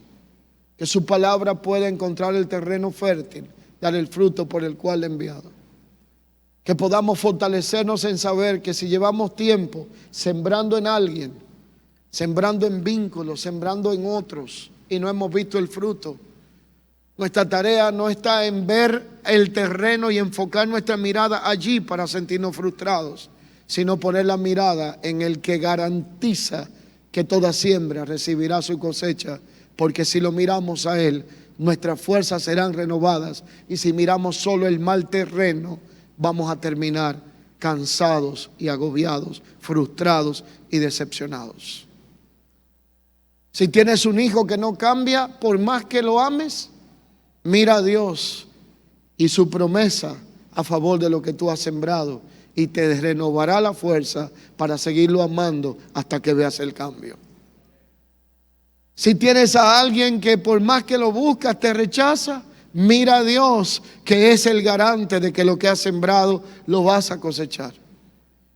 que su palabra pueda encontrar el terreno fértil, dar el fruto por el cual le ha enviado. Que podamos fortalecernos en saber que si llevamos tiempo sembrando en alguien, sembrando en vínculos, sembrando en otros y no hemos visto el fruto, nuestra tarea no está en ver el terreno y enfocar nuestra mirada allí para sentirnos frustrados, sino poner la mirada en el que garantiza que toda siembra recibirá su cosecha, porque si lo miramos a Él, nuestras fuerzas serán renovadas, y si miramos solo el mal terreno, vamos a terminar cansados y agobiados, frustrados y decepcionados. Si tienes un hijo que no cambia, por más que lo ames, mira a Dios y su promesa a favor de lo que tú has sembrado, y te renovará la fuerza para seguirlo amando hasta que veas el cambio. Si tienes a alguien que por más que lo buscas te rechaza, mira a Dios, que es el garante de que lo que has sembrado lo vas a cosechar.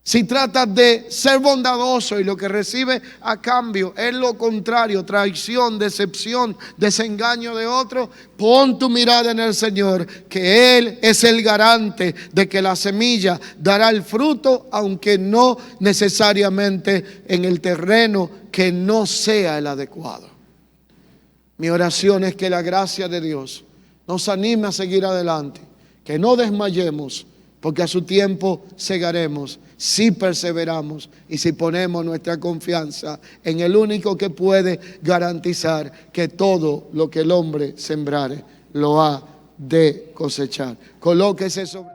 Si tratas de ser bondadoso y lo que recibes a cambio es lo contrario, traición, decepción, desengaño de otro, pon tu mirada en el Señor, que Él es el garante de que la semilla dará el fruto, aunque no necesariamente en el terreno que no sea el adecuado. Mi oración es que la gracia de Dios nos anime a seguir adelante, que no desmayemos, porque a su tiempo segaremos si perseveramos y si ponemos nuestra confianza en el único que puede garantizar que todo lo que el hombre sembrare lo ha de cosechar. Colóquese sobre